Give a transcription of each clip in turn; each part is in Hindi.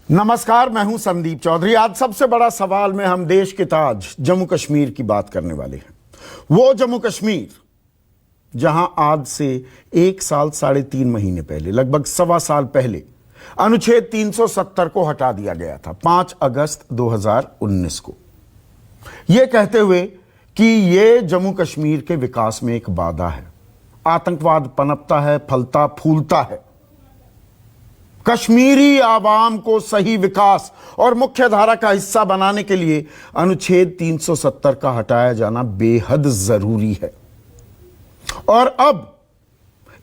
नमस्कार, मैं हूं संदीप चौधरी। आज सबसे बड़ा सवाल में हम देश के ताज जम्मू कश्मीर की बात करने वाले हैं। वो जम्मू कश्मीर जहां आज से 1 साल 3.5 महीने पहले, लगभग 1.25 साल पहले अनुच्छेद 370 को हटा दिया गया था, 5 अगस्त 2019 को, यह कहते हुए कि यह जम्मू कश्मीर के विकास में एक बाधा है। आतंकवाद पनपता है, फलता फूलता है। कश्मीरी आवाम को सही विकास और मुख्य धारा का हिस्सा बनाने के लिए अनुच्छेद 370 का हटाया जाना बेहद जरूरी है। और अब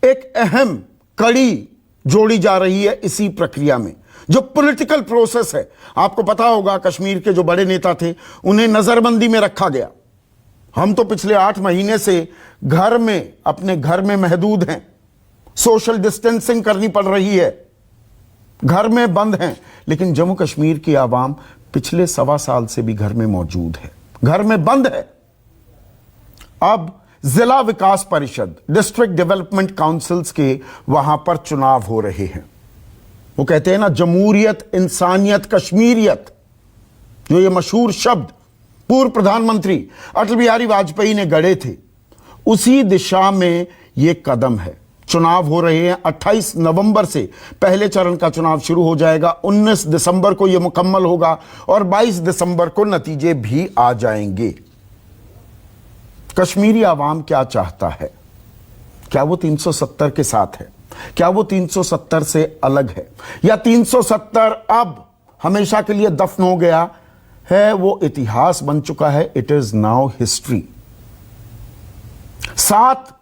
एक अहम कड़ी जोड़ी जा रही है इसी प्रक्रिया में, जो पॉलिटिकल प्रोसेस है। आपको पता होगा, कश्मीर के जो बड़े नेता थे उन्हें नजरबंदी में रखा गया। हम तो पिछले 8 महीने से घर में, अपने घर में महदूद हैं, सोशल डिस्टेंसिंग करनी पड़ रही है, घर में बंद हैं। लेकिन जम्मू कश्मीर की आवाम पिछले 1.25 साल से भी घर में मौजूद है, घर में बंद है। अब जिला विकास परिषद, डिस्ट्रिक्ट डेवलपमेंट काउंसिल्स के वहां पर चुनाव हो रहे हैं। वो कहते हैं ना, जमहूरियत, इंसानियत, कश्मीरियत, जो ये मशहूर शब्द पूर्व प्रधानमंत्री अटल बिहारी वाजपेयी ने गढ़े थे, उसी दिशा में ये कदम है। चुनाव हो रहे हैं। 28 नवंबर से पहले चरण का चुनाव शुरू हो जाएगा, 19 दिसंबर को यह मुकम्मल होगा और 22 दिसंबर को नतीजे भी आ जाएंगे। कश्मीरी आवाम क्या चाहता है? क्या वो 370 के साथ है? क्या वो 370 से अलग है? या 370 अब हमेशा के लिए दफन हो गया है, वो इतिहास बन चुका है, इट इज नाउ हिस्ट्री। 7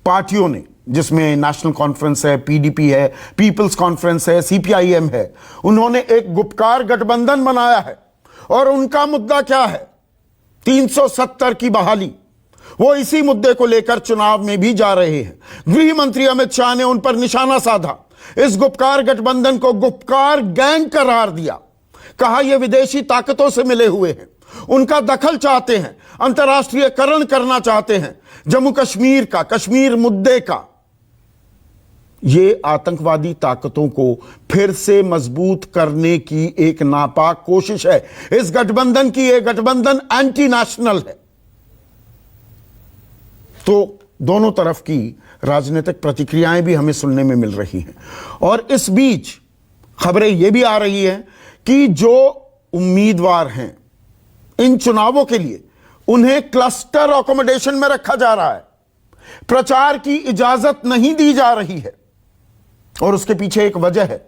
पार्टियों ने, जिसमें नेशनल कॉन्फ्रेंस है, पीडीपी है, पीपल्स कॉन्फ्रेंस है, सीपीआईएम है, उन्होंने एक गुपकार गठबंधन बनाया है। और उनका मुद्दा क्या है? 370 की बहाली। वो इसी मुद्दे को लेकर चुनाव में भी जा रहे हैं। गृह मंत्री अमित शाह ने उन पर निशाना साधा, इस गुपकार गठबंधन को गुपकार गैंग करार दिया। कहा यह विदेशी ताकतों से मिले हुए हैं, उनका दखल चाहते हैं, अंतर्राष्ट्रीयकरण करना चाहते हैं जम्मू कश्मीर का, कश्मीर मुद्दे का। ये आतंकवादी ताकतों को फिर से मजबूत करने की एक नापाक कोशिश है इस गठबंधन की। यह गठबंधन एंटी नेशनल है। तो दोनों तरफ की राजनीतिक प्रतिक्रियाएं भी हमें सुनने में मिल रही हैं। और इस बीच खबरें यह भी आ रही हैं कि जो उम्मीदवार हैं इन चुनावों के लिए, उन्हें क्लस्टर अकोमोडेशन में रखा जा रहा है, प्रचार की इजाजत नहीं दी जा रही है। और उसके पीछे एक वजह है,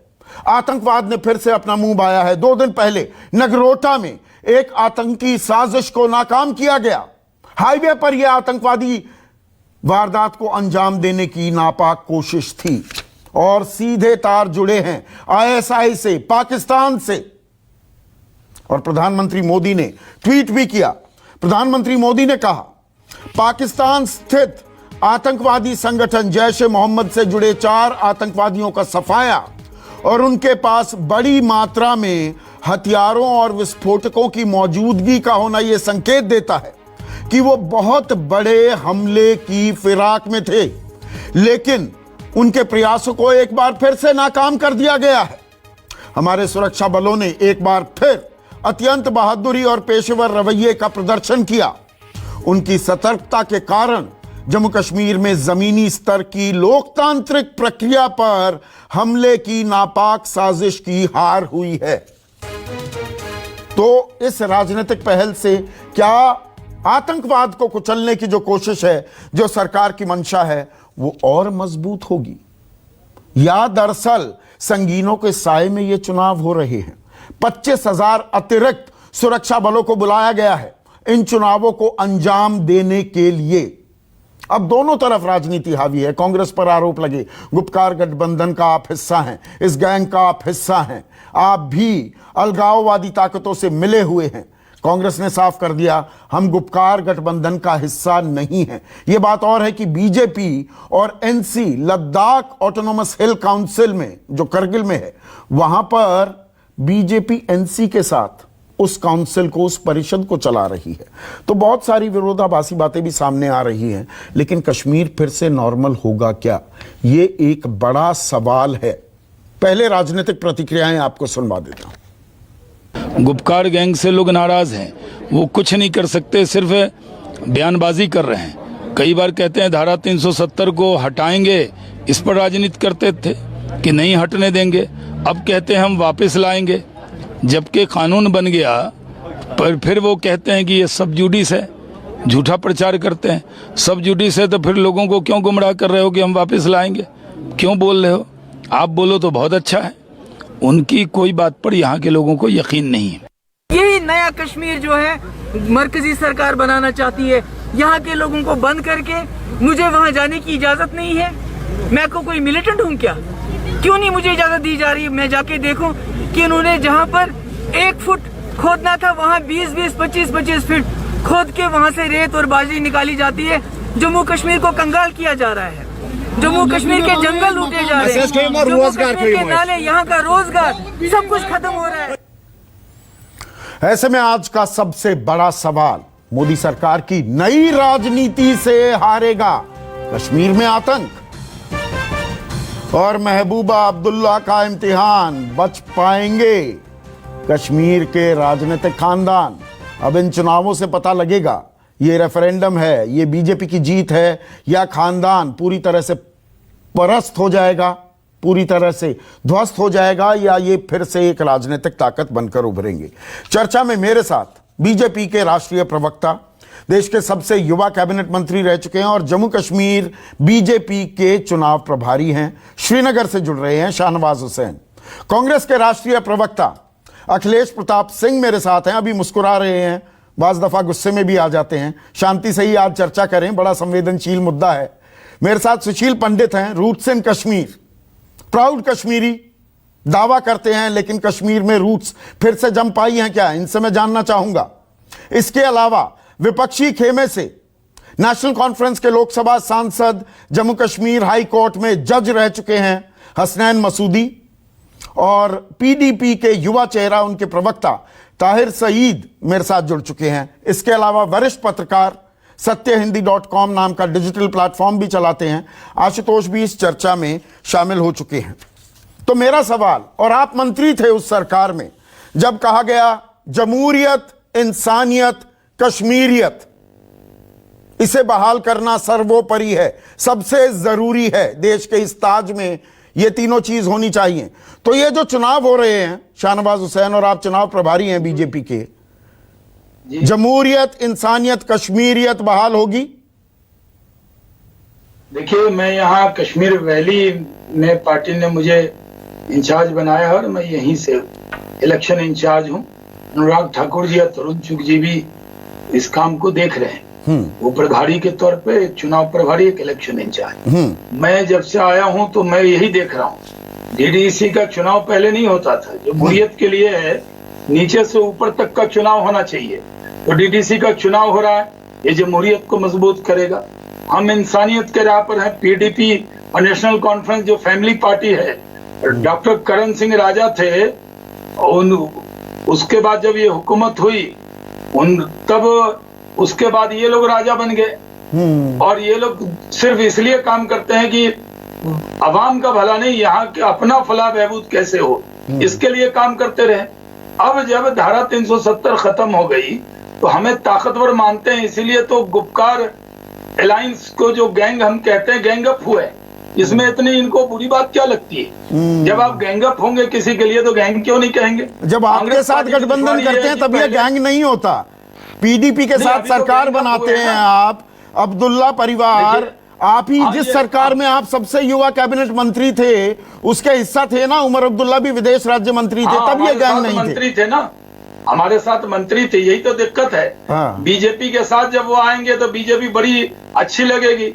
आतंकवाद ने फिर से अपना मुंह बाया है। 2 दिन पहले नगरोटा में एक आतंकी साजिश को नाकाम किया गया। हाईवे पर यह आतंकवादी वारदात को अंजाम देने की नापाक कोशिश थी और सीधे तार जुड़े हैं आईएसआई से, पाकिस्तान से। और प्रधानमंत्री मोदी ने ट्वीट भी किया। प्रधानमंत्री मोदी ने कहा, पाकिस्तान स्थित आतंकवादी संगठन जैश ए मोहम्मद से जुड़े 4 आतंकवादियों का सफाया और उनके पास बड़ी मात्रा में हथियारों और विस्फोटकों की मौजूदगी का होना यह संकेत देता है कि वो बहुत बड़े हमले की फिराक में थे, लेकिन उनके प्रयासों को एक बार फिर से नाकाम कर दिया गया है। हमारे सुरक्षा बलों ने एक बार फिर अत्यंत बहादुरी और पेशेवर रवैये का प्रदर्शन किया। उनकी सतर्कता के कारण जम्मू कश्मीर में जमीनी स्तर की लोकतांत्रिक प्रक्रिया पर हमले की नापाक साजिश की हार हुई है। तो इस राजनीतिक पहल से क्या आतंकवाद को कुचलने की जो कोशिश है, जो सरकार की मंशा है, वो और मजबूत होगी, या दरअसल संगीनों के साए में ये चुनाव हो रहे हैं? 25,000 अतिरिक्त सुरक्षा बलों को बुलाया गया है इन चुनावों को अंजाम देने के लिए। अब दोनों तरफ राजनीति हावी है। कांग्रेस पर आरोप लगे, गुपकार गठबंधन का आप हिस्सा हैं, इस गैंग का आप हिस्सा हैं, आप भी अलगाववादी ताकतों से मिले हुए हैं। कांग्रेस ने साफ कर दिया, हम गुपकार गठबंधन का हिस्सा नहीं है। यह बात और है कि बीजेपी और एनसी, लद्दाख ऑटोनोमस हिल काउंसिल में, जो करगिल में है, वहां पर बीजेपी एनसी के साथ उस काउंसिल को, उस परिषद को चला रही है। तो बहुत सारी विरोधाभासी बातें भी सामने आ रही हैं। लेकिन कश्मीर फिर से नॉर्मल होगा क्या, ये एक बड़ा सवाल है। पहले राजनीतिक प्रतिक्रियाएं आपको सुनवा देता हूं। गुपकार गैंग से लोग नाराज हैं, वो कुछ नहीं कर सकते, सिर्फ बयानबाजी कर रहे हैं। कई बार कहते हैं धारा 370 को हटाएंगे, इस पर राजनीति करते थे कि नहीं हटने देंगे। अब कहते हैं हम वापस लाएंगे, जबकि कानून बन गया, पर फिर वो कहते हैं कि ये सब जुडिस है, झूठा प्रचार करते हैं। सब जुडिस है तो फिर लोगों को क्यों गुमराह कर रहे हो कि हम वापस लाएंगे? क्यों बोल रहे हो? आप बोलो तो बहुत अच्छा है, उनकी कोई बात पर यहाँ के लोगों को यकीन नहीं है। यही नया कश्मीर जो है मरकजी सरकार बनाना चाहती है, यहाँ के लोगों को बंद करके मुझे वहाँ जाने की इजाजत नहीं है। मैं को कोई मिलिटेंट हूँ क्या? क्यों नहीं मुझे इजाजत दी जा रही है? मैं जाके देखूं कि उन्होंने जहाँ पर 1 फुट खोदना था वहाँ 20-20, 25-25 फीट खोद के वहाँ से रेत और बाजरी निकाली जाती है। जम्मू कश्मीर को कंगाल किया जा रहा है, जम्मू कश्मीर के जंगल लूटे जा रहे हैं, जम्मू कश्मीर के नाले, यहाँ का रोजगार सब कुछ खत्म हो रहा है। ऐसे में आज का सबसे बड़ा सवाल, मोदी सरकार की नई राजनीति से हारेगा कश्मीर में आतंक और महबूबा अब्दुल्ला का इम्तिहान? बच पाएंगे कश्मीर के राजनीतिक खानदान? अब इन चुनावों से पता लगेगा, ये रेफरेंडम है, ये बीजेपी की जीत है या खानदान पूरी तरह से परास्त हो जाएगा, पूरी तरह से ध्वस्त हो जाएगा, या ये फिर से एक राजनीतिक ताकत बनकर उभरेंगे। चर्चा में मेरे साथ बीजेपी के राष्ट्रीय प्रवक्ता, देश के सबसे युवा कैबिनेट मंत्री रह चुके हैं और जम्मू कश्मीर बीजेपी के चुनाव प्रभारी हैं, श्रीनगर से जुड़ रहे हैं, शाहनवाज हुसैन। कांग्रेस के राष्ट्रीय प्रवक्ता अखिलेश प्रताप सिंह मेरे साथ हैं, अभी मुस्कुरा रहे हैं, बाज दफा गुस्से में भी आ जाते हैं। शांति से ही आज चर्चा करें, बड़ा संवेदनशील मुद्दा है। मेरे साथ सुशील पंडित हैं, roots in Kashmir, proud Kashmiri, दावा करते हैं, लेकिन कश्मीर में रूट्स फिर से जम पाई हैं क्या? इनसे मैं जानना चाहूंगा। इसके अलावा विपक्षी खेमे से नेशनल कॉन्फ्रेंस के लोकसभा सांसद, जम्मू कश्मीर हाई कोर्ट में जज रह चुके हैं, हसनैन मसूदी, और पीडीपी के युवा चेहरा, उनके प्रवक्ता ताहिर सईद मेरे साथ जुड़ चुके हैं। इसके अलावा वरिष्ठ पत्रकार, सत्यहिंदी.com नाम का डिजिटल प्लेटफॉर्म भी चलाते हैं, आशुतोष भी इस चर्चा में शामिल हो चुके हैं। तो मेरा सवाल, और आप मंत्री थे उस सरकार में जब कहा गया जमहूरियत, इंसानियत, कश्मीरियत, इसे बहाल करना सर्वोपरि है, सबसे जरूरी है, देश के इस ताज में ये तीनों चीज होनी चाहिए। तो ये जो चुनाव हो रहे हैं, शाहनवाज हुसैन, और आप चुनाव प्रभारी हैं बीजेपी के, जमहूरियत, इंसानियत, कश्मीरियत बहाल होगी? देखिए, मैं यहाँ कश्मीर वैली में पार्टी ने मुझे इंचार्ज बनाया और मैं यहीं से इलेक्शन इंचार्ज हूँ। अनुराग ठाकुर जी और तरुण चुग जी भी इस काम को देख रहे हैं। वो प्रभारी के तौर पे, एक चुनाव प्रभारी, एक इलेक्शन इंचार्ज। मैं जब से आया हूं तो मैं यही देख रहा हूं, डीडीसी का चुनाव पहले नहीं होता था। जमहूरियत के लिए है, नीचे से ऊपर तक का चुनाव होना चाहिए, तो डीडीसी का चुनाव हो रहा है, ये जमहूरियत को मजबूत करेगा। हम इंसानियत के राह पर हैं। पीडीपी और नेशनल कॉन्फ्रेंस जो फैमिली पार्टी है, डॉक्टर करण सिंह राजा थे, उसके बाद जब ये हुकूमत हुई, तब उसके बाद ये लोग राजा बन गए। और ये लोग सिर्फ इसलिए काम करते हैं कि अवाम का भला नहीं, यहाँ के अपना फलाह बहबूद कैसे हो, इसके लिए काम करते रहे। अब जब धारा 370 खत्म हो गई तो हमें ताकतवर मानते हैं, इसीलिए तो गुपकार अलायंस को जो गैंग हम कहते हैं, गैंग अप हुए, इसमें इतनी इनको बुरी बात क्या लगती है? जब आप गैंग अप होंगे किसी के लिए तो गैंग क्यों नहीं कहेंगे? जब आपके साथ गठबंधन करते हैं तब ये गैंग नहीं होता। पीडीपी के साथ सरकार बनाते हैं आप, अब्दुल्ला परिवार, आप ही जिस सरकार में आप सबसे युवा कैबिनेट मंत्री थे उसके हिस्सा थे ना, उमर अब्दुल्ला भी विदेश राज्य मंत्री थे, तब ये गैंग नहीं मंत्री थे ना, हमारे साथ मंत्री थे। यही तो दिक्कत है। बीजेपी के साथ जब वो आएंगे तो बीजेपी बड़ी अच्छी लगेगी।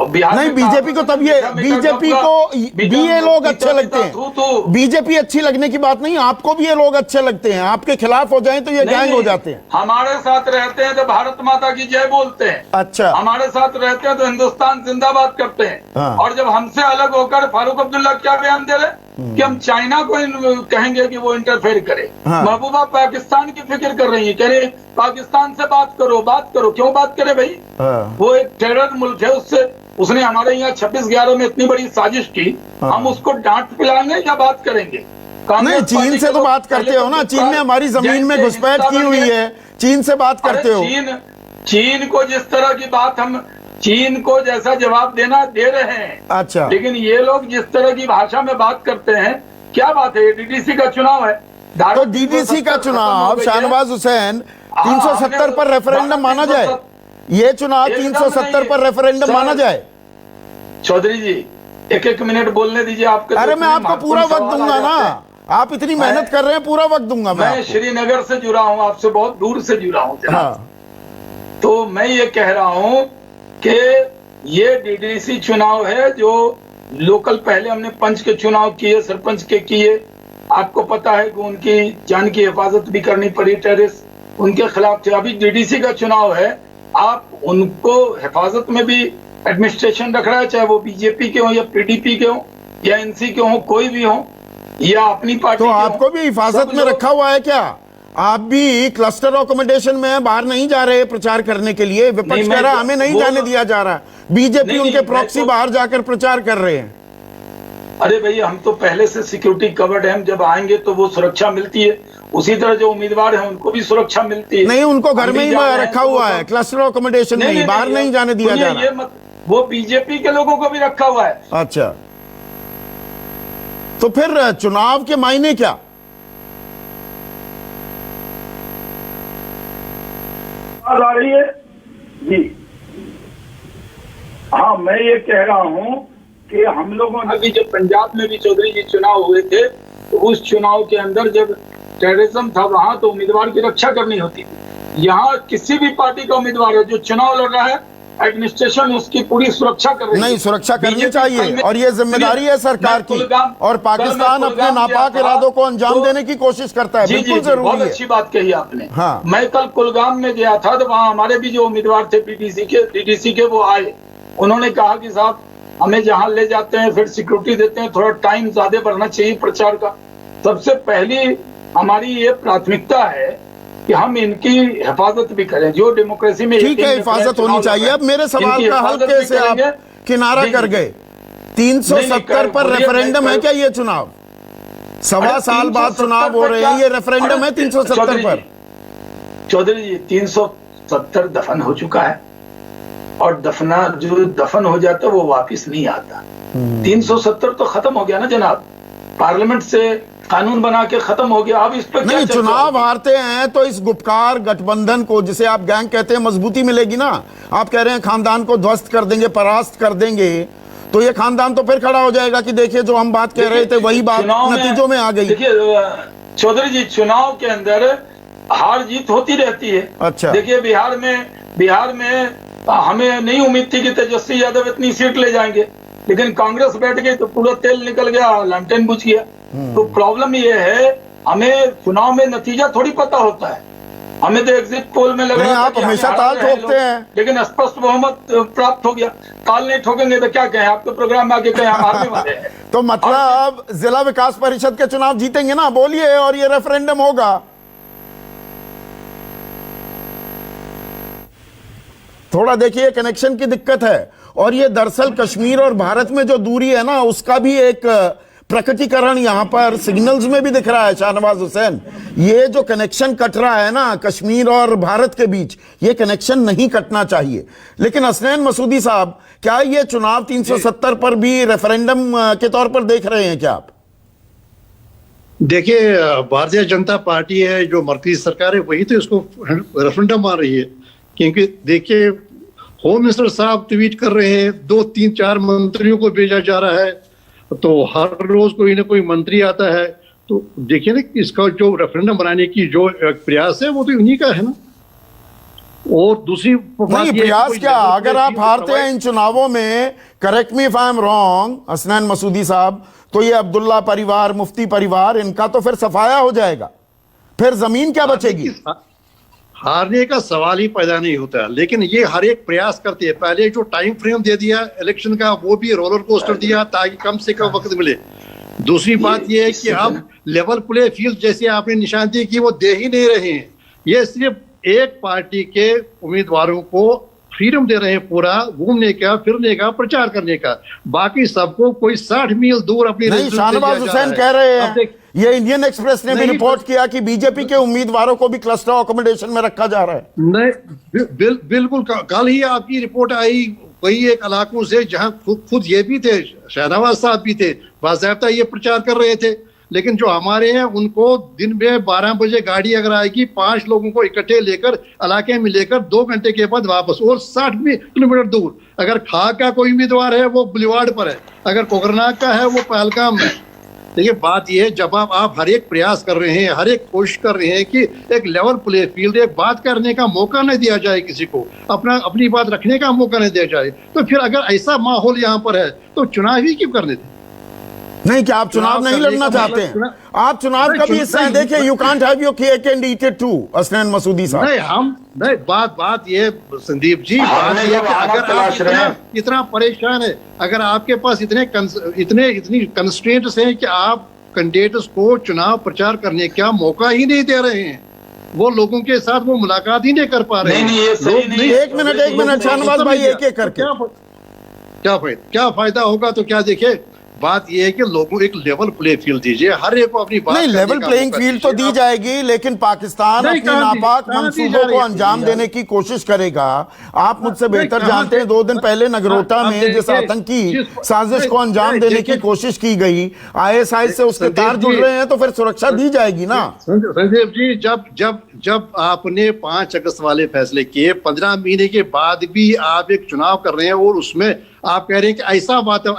नहीं, बीजेपी को तब ये, बीजेपी को भी ये लोग अच्छे लगते हैं। बीजेपी अच्छी लगने की बात नहीं, आपको भी ये लोग अच्छे लगते हैं। आपके खिलाफ हो जाएं तो ये गैंग हो जाते हैं। हमारे साथ रहते हैं तो भारत माता की जय बोलते हैं। अच्छा, हमारे साथ रहते हैं तो हिंदुस्तान जिंदाबाद करते हैं। और जब हमसे अलग होकर फारूक अब्दुल्ला क्या बयान दे रहे कि हम चाइना को कहेंगे कि वो इंटरफेयर करे। महबूबा पाकिस्तान की फिक्र कर रही है, कह रहे पाकिस्तान से बात करो, बात करो। क्यों बात करे भाई? वो एक टेरर मुल्क है, उसने हमारे यहाँ 26/11 में इतनी बड़ी साजिश की, हम उसको डांट पिलाएंगे या बात करेंगे? नहीं, चीन से तो बात करते हो ना, चीन ने हमारी जमीन में घुसपैठ की हुई है, चीन से बात करते हो। चीन को जिस तरह की बात हम चीन को जैसा जवाब देना दे रहे हैं, अच्छा, लेकिन ये लोग जिस तरह की भाषा में बात करते हैं, क्या बात है, ये डीडीसी का चुनाव है। तो डीडीसी का चुनाव शाहनवाज हुसैन 370 पर रेफरेंडम माना जाए, ये चुनाव 370 पर रेफरेंडम माना जाए? चौधरी जी, एक मिनट बोलने दीजिए आपके। अरे मैं आपको पूरा वक्त दूंगा ना, आप इतनी मेहनत कर रहे हैं, पूरा वक्त दूंगा मैं श्रीनगर से जुड़ा हूं, आपसे बहुत दूर से जुड़ा हूं। हाँ। तो मैं ये कह रहा हूं कि ये डीडीसी चुनाव है जो लोकल, पहले हमने पंच के चुनाव किए, सरपंच के किए, आपको पता है कि उनकी जान की हिफाजत भी करनी पड़ी, टेररिस्ट उनके खिलाफ थे। अभी डीडीसी का चुनाव है, आप उनको हिफाजत में भी एडमिनिस्ट्रेशन रख रहा है, चाहे वो बीजेपी के हो या पीडीपी के हो या एनसी के हो, कोई भी हो, या अपनी पार्टी। तो आपको भी हिफाजत में रखा हुआ है क्या? आप भी क्लस्टर अकोमोडेशन में बाहर नहीं जा रहे प्रचार करने के लिए? विपक्ष कह रहा है हमें नहीं जाने दिया जा रहा, बीजेपी उनके प्रॉक्सी बाहर जाकर प्रचार कर रहे हैं। अरे भैया, हम तो पहले से सिक्योरिटी कवर्ड है, हम जब आएंगे तो वो सुरक्षा मिलती है, उसी तरह जो उम्मीदवार हैं उनको भी सुरक्षा मिलती है। नहीं, उनको घर में ही रखा हुआ है, क्लस्टर अकोमोडेशन में, बाहर नहीं जाने दिया जा रहा। वो बीजेपी के लोगों को भी रखा हुआ है। अच्छा, तो फिर चुनाव के मायने क्या? आ रही है जी। हाँ, मैं ये कह रहा हूँ कि हम लोगों ने भी, जब पंजाब में भी चौधरी जी चुनाव हुए थे, तो उस चुनाव के अंदर जब टेररिज्म था वहां, तो उम्मीदवार की रक्षा करनी होती थी। यहाँ किसी भी पार्टी का उम्मीदवार है जो चुनाव लड़ रहा है, एडमिनिस्ट्रेशन उसकी पूरी सुरक्षा कर रही है। नहीं, सुरक्षा करनी चाहिए और ये जिम्मेदारी है सरकार की, और पाकिस्तान अपने नापाक इरादों को अंजाम देने की कोशिश करता है, बिल्कुल जरूरी है। बहुत अच्छी बात कही आपने। हाँ। मैं कल कुलगाम में गया था, तो वहाँ हमारे भी जो उम्मीदवार थे डीडीसी के वो आए, उन्होंने कहा कि साहब हमें जहाँ ले जाते हैं फिर सिक्योरिटी देते हैं, थोड़ा टाइम ज्यादा बढ़ना चाहिए प्रचार का। सबसे पहली हमारी ये प्राथमिकता है कि हम इनकी हिफाजत भी करें, जो डेमोक्रेसी में। ठीक है, हिफाजत होनी चाहिए। अब मेरे सवाल का हल कैसे आप किनारा कर गए? 370 पर रेफरेंडम है क्या ये चुनाव? 1.25 साल बाद चुनाव हो रहे हैं, ये रेफरेंडम है 370 पर? चौधरी जी, 370 दफन हो चुका है, और जो दफन हो जाता है वो वापिस नहीं आता। 370 तो खत्म हो गया ना जनाब, पार्लियामेंट से कानून बना के खत्म हो गया। अब इस पर नहीं, चुनाव हारते हैं तो इस गुपकार गठबंधन को, जिसे आप गैंग कहते हैं, मजबूती मिलेगी ना। आप कह रहे हैं खानदान को ध्वस्त कर देंगे, परास्त कर देंगे, तो ये खानदान तो फिर खड़ा हो जाएगा कि देखिए जो हम बात कह रहे थे वही बात नतीजों में आ गई। देखिए चौधरी जी, चुनाव के अंदर हार जीत होती रहती है। अच्छा, देखिए बिहार में हमें नहीं उम्मीद थी कि तेजस्वी यादव इतनी सीट ले जाएंगे, लेकिन कांग्रेस बैठ गई तो पूरा तेल निकल गया, लालटेन बुझ गया। तो प्रॉब्लम ये है, हमें चुनाव में नतीजा थोड़ी पता होता है। हमें तो एग्जिट पोल में लग रहा है आप हमेशा ताल ठोकते हैं, लेकिन स्पष्ट बहुमत प्राप्त हो गया। ताल नहीं ठोकेंगे तो क्या कहें, आपके प्रोग्राम में आके कहें हम हारने वाले हैं। तो मतलब जिला विकास परिषद के चुनाव जीतेंगे ना, बोलिए, और ये रेफरेंडम होगा। थोड़ा देखिए, कनेक्शन की दिक्कत है, और ये दरअसल कश्मीर और भारत में जो दूरी है ना, उसका भी एक प्रकटीकरण यहां पर सिग्नल्स में भी दिख रहा है। शाहनवाज हुसैन, ये जो कनेक्शन कट रहा है ना कश्मीर और भारत के बीच, ये कनेक्शन नहीं कटना चाहिए। लेकिन हसनैन मसूदी साहब, क्या ये चुनाव 370 पर भी रेफरेंडम के तौर पर देख रहे हैं क्या आप? देखिए, भारतीय जनता पार्टी है जो मरकजी सरकार है, वही तो इसको रेफरेंडम मान रही है। क्योंकि देखिए, होम मिनिस्टर साहब ट्वीट कर रहे हैं, 2, 3, 4 मंत्रियों को भेजा जा रहा है, तो हर रोज कोई ना कोई मंत्री आता है। तो देखिए ना, इसका जो रेफरेंडम बनाने की जो प्रयास है वो तो उन्हीं का है ना। और दूसरी नहीं, प्रयास क्या, अगर आप हारते हैं इन चुनावों में, correct me if I am wrong Hasnain Masoodi साहब, तो ये अब्दुल्ला परिवार, मुफ्ती परिवार, इनका तो फिर सफाया हो जाएगा, फिर जमीन क्या बचेगी? हारने का सवाल ही पैदा नहीं होता, लेकिन ये हर एक प्रयास करते हैं। पहले जो टाइम फ्रेम दे दिया इलेक्शन का, वो भी रोलर कोस्टर दिया ताकि कम से कम वक्त मिले। दूसरी बात ये है कि अब लेवल प्ले फील्ड जैसे आपने निशानदेही की, वो दे ही नहीं रहे हैं। ये सिर्फ एक पार्टी के उम्मीदवारों को फ्रीडम दे रहे हैं, पूरा घूमने का, फिरने का, प्रचार करने का। बाकी सबको कोई 60 मील दूर अपनी नहीं, शाहनवाज हुसैन कह रहे हैं ये इंडियन एक्सप्रेस ने भी नहीं, रिपोर्ट किया कि बीजेपी के उम्मीदवारों को भी क्लस्टर अकोमोडेशन में रखा जा रहा है। नहीं, बिल्कुल कल ही आपकी रिपोर्ट आई कई एक इलाकों से जहां खुद ये भी थे, शहनवाज साहब भी थे, बाकायदा ये प्रचार कर रहे थे। लेकिन जो हमारे हैं उनको दिन में 12 बजे गाड़ी अगर आएगी 5 लोगों को इकट्ठे लेकर इलाके में लेकर 2 घंटे के बाद वापस, और 60 किलोमीटर दूर। अगर खाक का कोई उम्मीदवार है वो बुलवाड़ पर है, अगर कोकरनाग का है वो पहलगाम में। देखिए बात यह है, जब आप हर एक प्रयास कर रहे हैं, हर एक कोशिश कर रहे हैं कि एक लेवल प्ले फील्ड, एक बात करने का मौका नहीं दिया जाए, किसी को अपनी बात रखने का मौका नहीं दिया जाए, तो फिर अगर ऐसा माहौल यहाँ पर है तो चुनाव ही क्यों करने थे? नहीं, क्या आप चुनाव नहीं लड़ना चाहते हैं? आप चुनाव का भी हिस्सा हैं। देखिए, you can't have your cake and eat it too, Hasnain Masoodi साहब। नहीं, बात ये संदीप जी, बात ये कि अगर आप इतना परेशान है, अगर आपके पास इतनी कंस्ट्रेंट्स हैं कि आप कैंडिडेट्स को चुनाव प्रचार करने का मौका ही नहीं दे रहे हैं, वो लोगों के साथ वो मुलाकात ही नहीं कर पा रहे हैं। एक मिनट शाहनवाज भाई, एक एक करके क्या फायदा होगा? तो क्या देखिए, बात यह है कि लोगों एक लेवल प्ले फील्ड दीजिए, हर एक को अपनी बात। नहीं, लेवल प्लेइंग फील्ड तो दी जाएगी, लेकिन पाकिस्तान अपनी नापाक मंसूबों को अंजाम देने की कोशिश करेगा। आप मुझसे बेहतर जानते हैं, 2 दिन पहले नगरोटा में जिस आतंकी साजिश को अंजाम देने की कोशिश की गई, ISI से उसके तार जुड़ रहे हैं, तो फिर सुरक्षा दी जाएगी ना। संदीप जी, जब आपने 5 अगस्त वाले फैसले किए, 15 महीने के बाद भी आप एक चुनाव कर रहे हैं और उसमें आप कह रहे हैं कि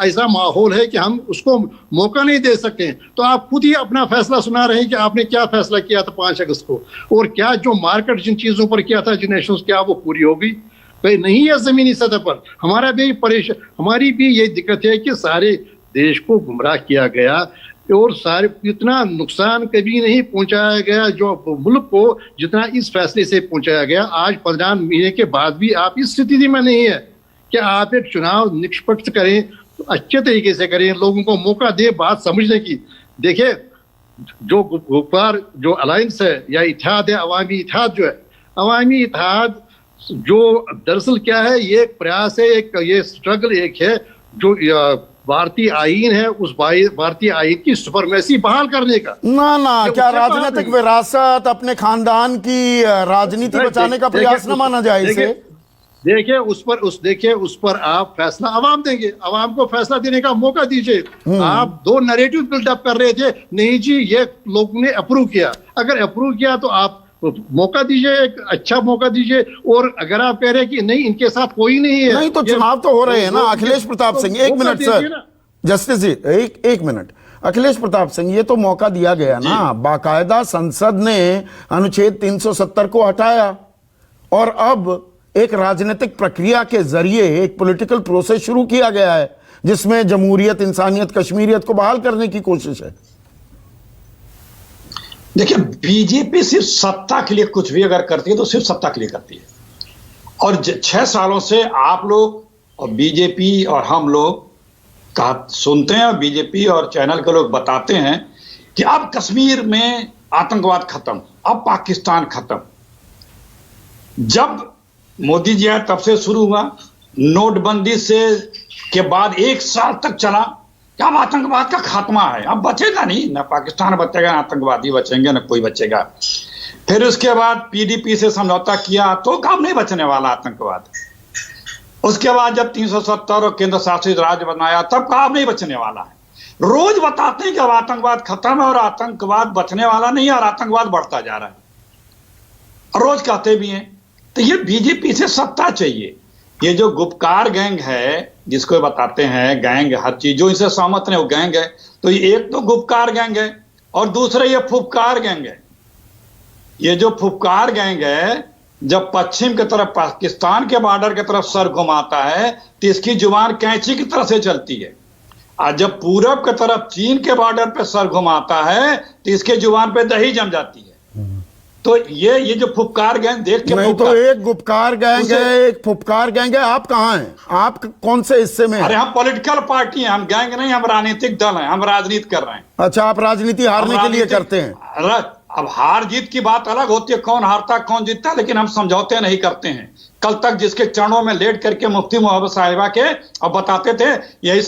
ऐसा माहौल है कि हम उसको मौका नहीं दे सकते, तो आप खुद ही अपना फैसला सुना रहे हैं कि आपने क्या फैसला किया था 5 अगस्त को, और क्या जो मार्केट जिन चीजों पर किया था, जिन एक्शंस, क्या वो पूरी हो गई? भाई नहीं है जमीनी सतह पर। हमारी भी ये दिक्कत है कि सारे देश को गुमराह किया गया और सारे इतना नुकसान कभी नहीं पहुंचाया गया जो मुल्क को जितना इस फैसले से पहुंचाया गया। आज 15 महीने के बाद भी आप इस स्थिति में नहीं है कि आप एक चुनाव निष्पक्ष करें, अच्छे तरीके से करें, लोगों को मौका दे बात समझने की। देखिए, जो गुफ्तार जो अलायंस है या इत्तेहाद है, अवामी इत्तेहाद जो है, अवामी इत्तेहाद जो दरअसल क्या है, ये एक प्रयास है, ये स्ट्रगल एक है जो भारतीय आईन है, उस भारतीय आईन की सुपरमेसी बहाल करने का। ना क्या राजनीतिक विरासत, अपने खानदान की राजनीति बचाने का प्रयास न माना जाए इसे? देखिए उस पर आप फैसला अवाम देंगे, अवाम को फैसला देने का मौका दीजिए। आप 2 नैरेटिव बिल्डअप कर रहे थे, नहीं जी ये लोगों ने अप्रूव किया, अगर अप्रूव किया तो आप मौका दीजिए, एक अच्छा मौका दीजिए। और अगर आप कह रहे हैं कि नहीं इनके साथ कोई नहीं है, नहीं तो चुनाव तो हो रहे हैं ना। अखिलेश प्रताप सिंह, एक मिनट सर, जस्टिस जी एक मिनट। अखिलेश प्रताप सिंह, ये तो मौका दिया गया ना, बाकायदा संसद ने अनुच्छेद 370 को हटाया और अब एक राजनीतिक प्रक्रिया के जरिए एक पॉलिटिकल प्रोसेस शुरू किया गया है जिसमें जमहूरियत, इंसानियत, कश्मीरियत को बहाल करने की कोशिश है। देखिए, बीजेपी सिर्फ सत्ता के लिए कुछ भी अगर करती है तो सिर्फ सत्ता के लिए करती है। और 6 सालों से आप लोग और बीजेपी और हम लोग सुनते हैं, बीजेपी और चैनल के लोग बताते हैं कि अब कश्मीर में आतंकवाद खत्म, अब पाकिस्तान खत्म। जब मोदी जी आए तब से शुरू हुआ, नोटबंदी से के बाद 1 साल तक चला, अब आतंकवाद का खात्मा है, अब बचेगा नहीं, ना पाकिस्तान बचेगा, ना आतंकवादी बचेंगे, ना कोई बचेगा। फिर उसके बाद PDP से समझौता किया तो अब नहीं बचने वाला आतंकवाद। उसके बाद जब 370 और केंद्र शासित राज्य बनाया तब कहा नहीं बचने वाला है। रोज बताते हैं कि अब आतंकवाद खत्म है और आतंकवाद बचने वाला नहीं है और आतंकवाद बढ़ता जा रहा है, रोज कहते भी हैं। तो ये बीजेपी से सत्ता चाहिए। ये जो गुपकार गैंग है जिसको बताते हैं गैंग, हर चीज जो इनसे सहमत नहीं वो गैंग है। तो एक तो गुपकार गैंग है और दूसरा ये फुफकार गैंग है। ये जो फुफकार गैंग है जब पश्चिम की तरफ पाकिस्तान के बॉर्डर की तरफ सर घुमाता है तो इसकी जुबान कैंची की तरह से चलती है, और जब पूरब की तरफ चीन के बॉर्डर पे सर घुमाता है तो इसके जुबान पे दही जम जाती है। तो ये जो फुफकार गैंग देख के नहीं, तो एक गुपकार गैंग है, एक फुफकार गैंग है। आप कहाँ हैं? आप कौन से हिस्से में? अरे हम पॉलिटिकल पार्टी हैं, हम गैंग नहीं, हम राजनीतिक दल हैं, हम राजनीति कर रहे हैं। अच्छा, आप राजनीति हारने के लिए करते हैं? अब हार जीत की बात अलग होती है, कौन हारता कौन जीतता, लेकिन हम समझौते नहीं करते हैं। कल तक जिसके चरणों में लेट करके मुफ्ती मोहब्बत साहिबा के अब बताते थे यही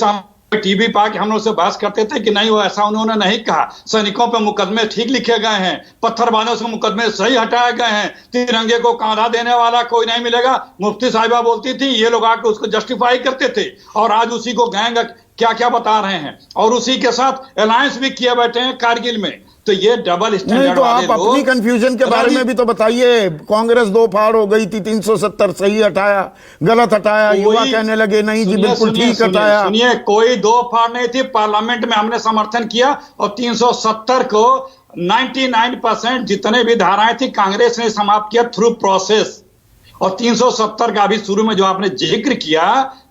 टीवी पे आके हम लोग से बहस करते थे कि नहीं वो ऐसा उन्होंने नहीं कहा, सैनिकों पे मुकदमे ठीक लिखे गए हैं, पत्थरबाजों से मुकदमे सही हटाए गए हैं, तिरंगे को कांधा देने वाला कोई नहीं मिलेगा। मुफ्ती साहिबा बोलती थी, ये लोग आके उसको जस्टिफाई करते थे और आज उसी को गैंग क्या क्या बता रहे हैं और उसी के साथ अलायंस भी किए बैठे हैं कारगिल में। तो ये डबल स्टैंडर्ड नहीं तो आप अपनी कंफ्यूजन के बारे में भी तो बताइए। कांग्रेस दो फाड़ हो गई थी, 370 सही हटाया, गलत हटाया, युवा कहने लगे नहीं जी बिल्कुल ठीक हटाया। सुनिए, कोई दो फाड़ नहीं थी, पार्लियामेंट में हमने समर्थन किया और 370 को 99% जितने भी धाराएं थी कांग्रेस ने समाप्त किया थ्रू प्रोसेस। और 370 का अभी शुरू में जो आपने जिक्र किया,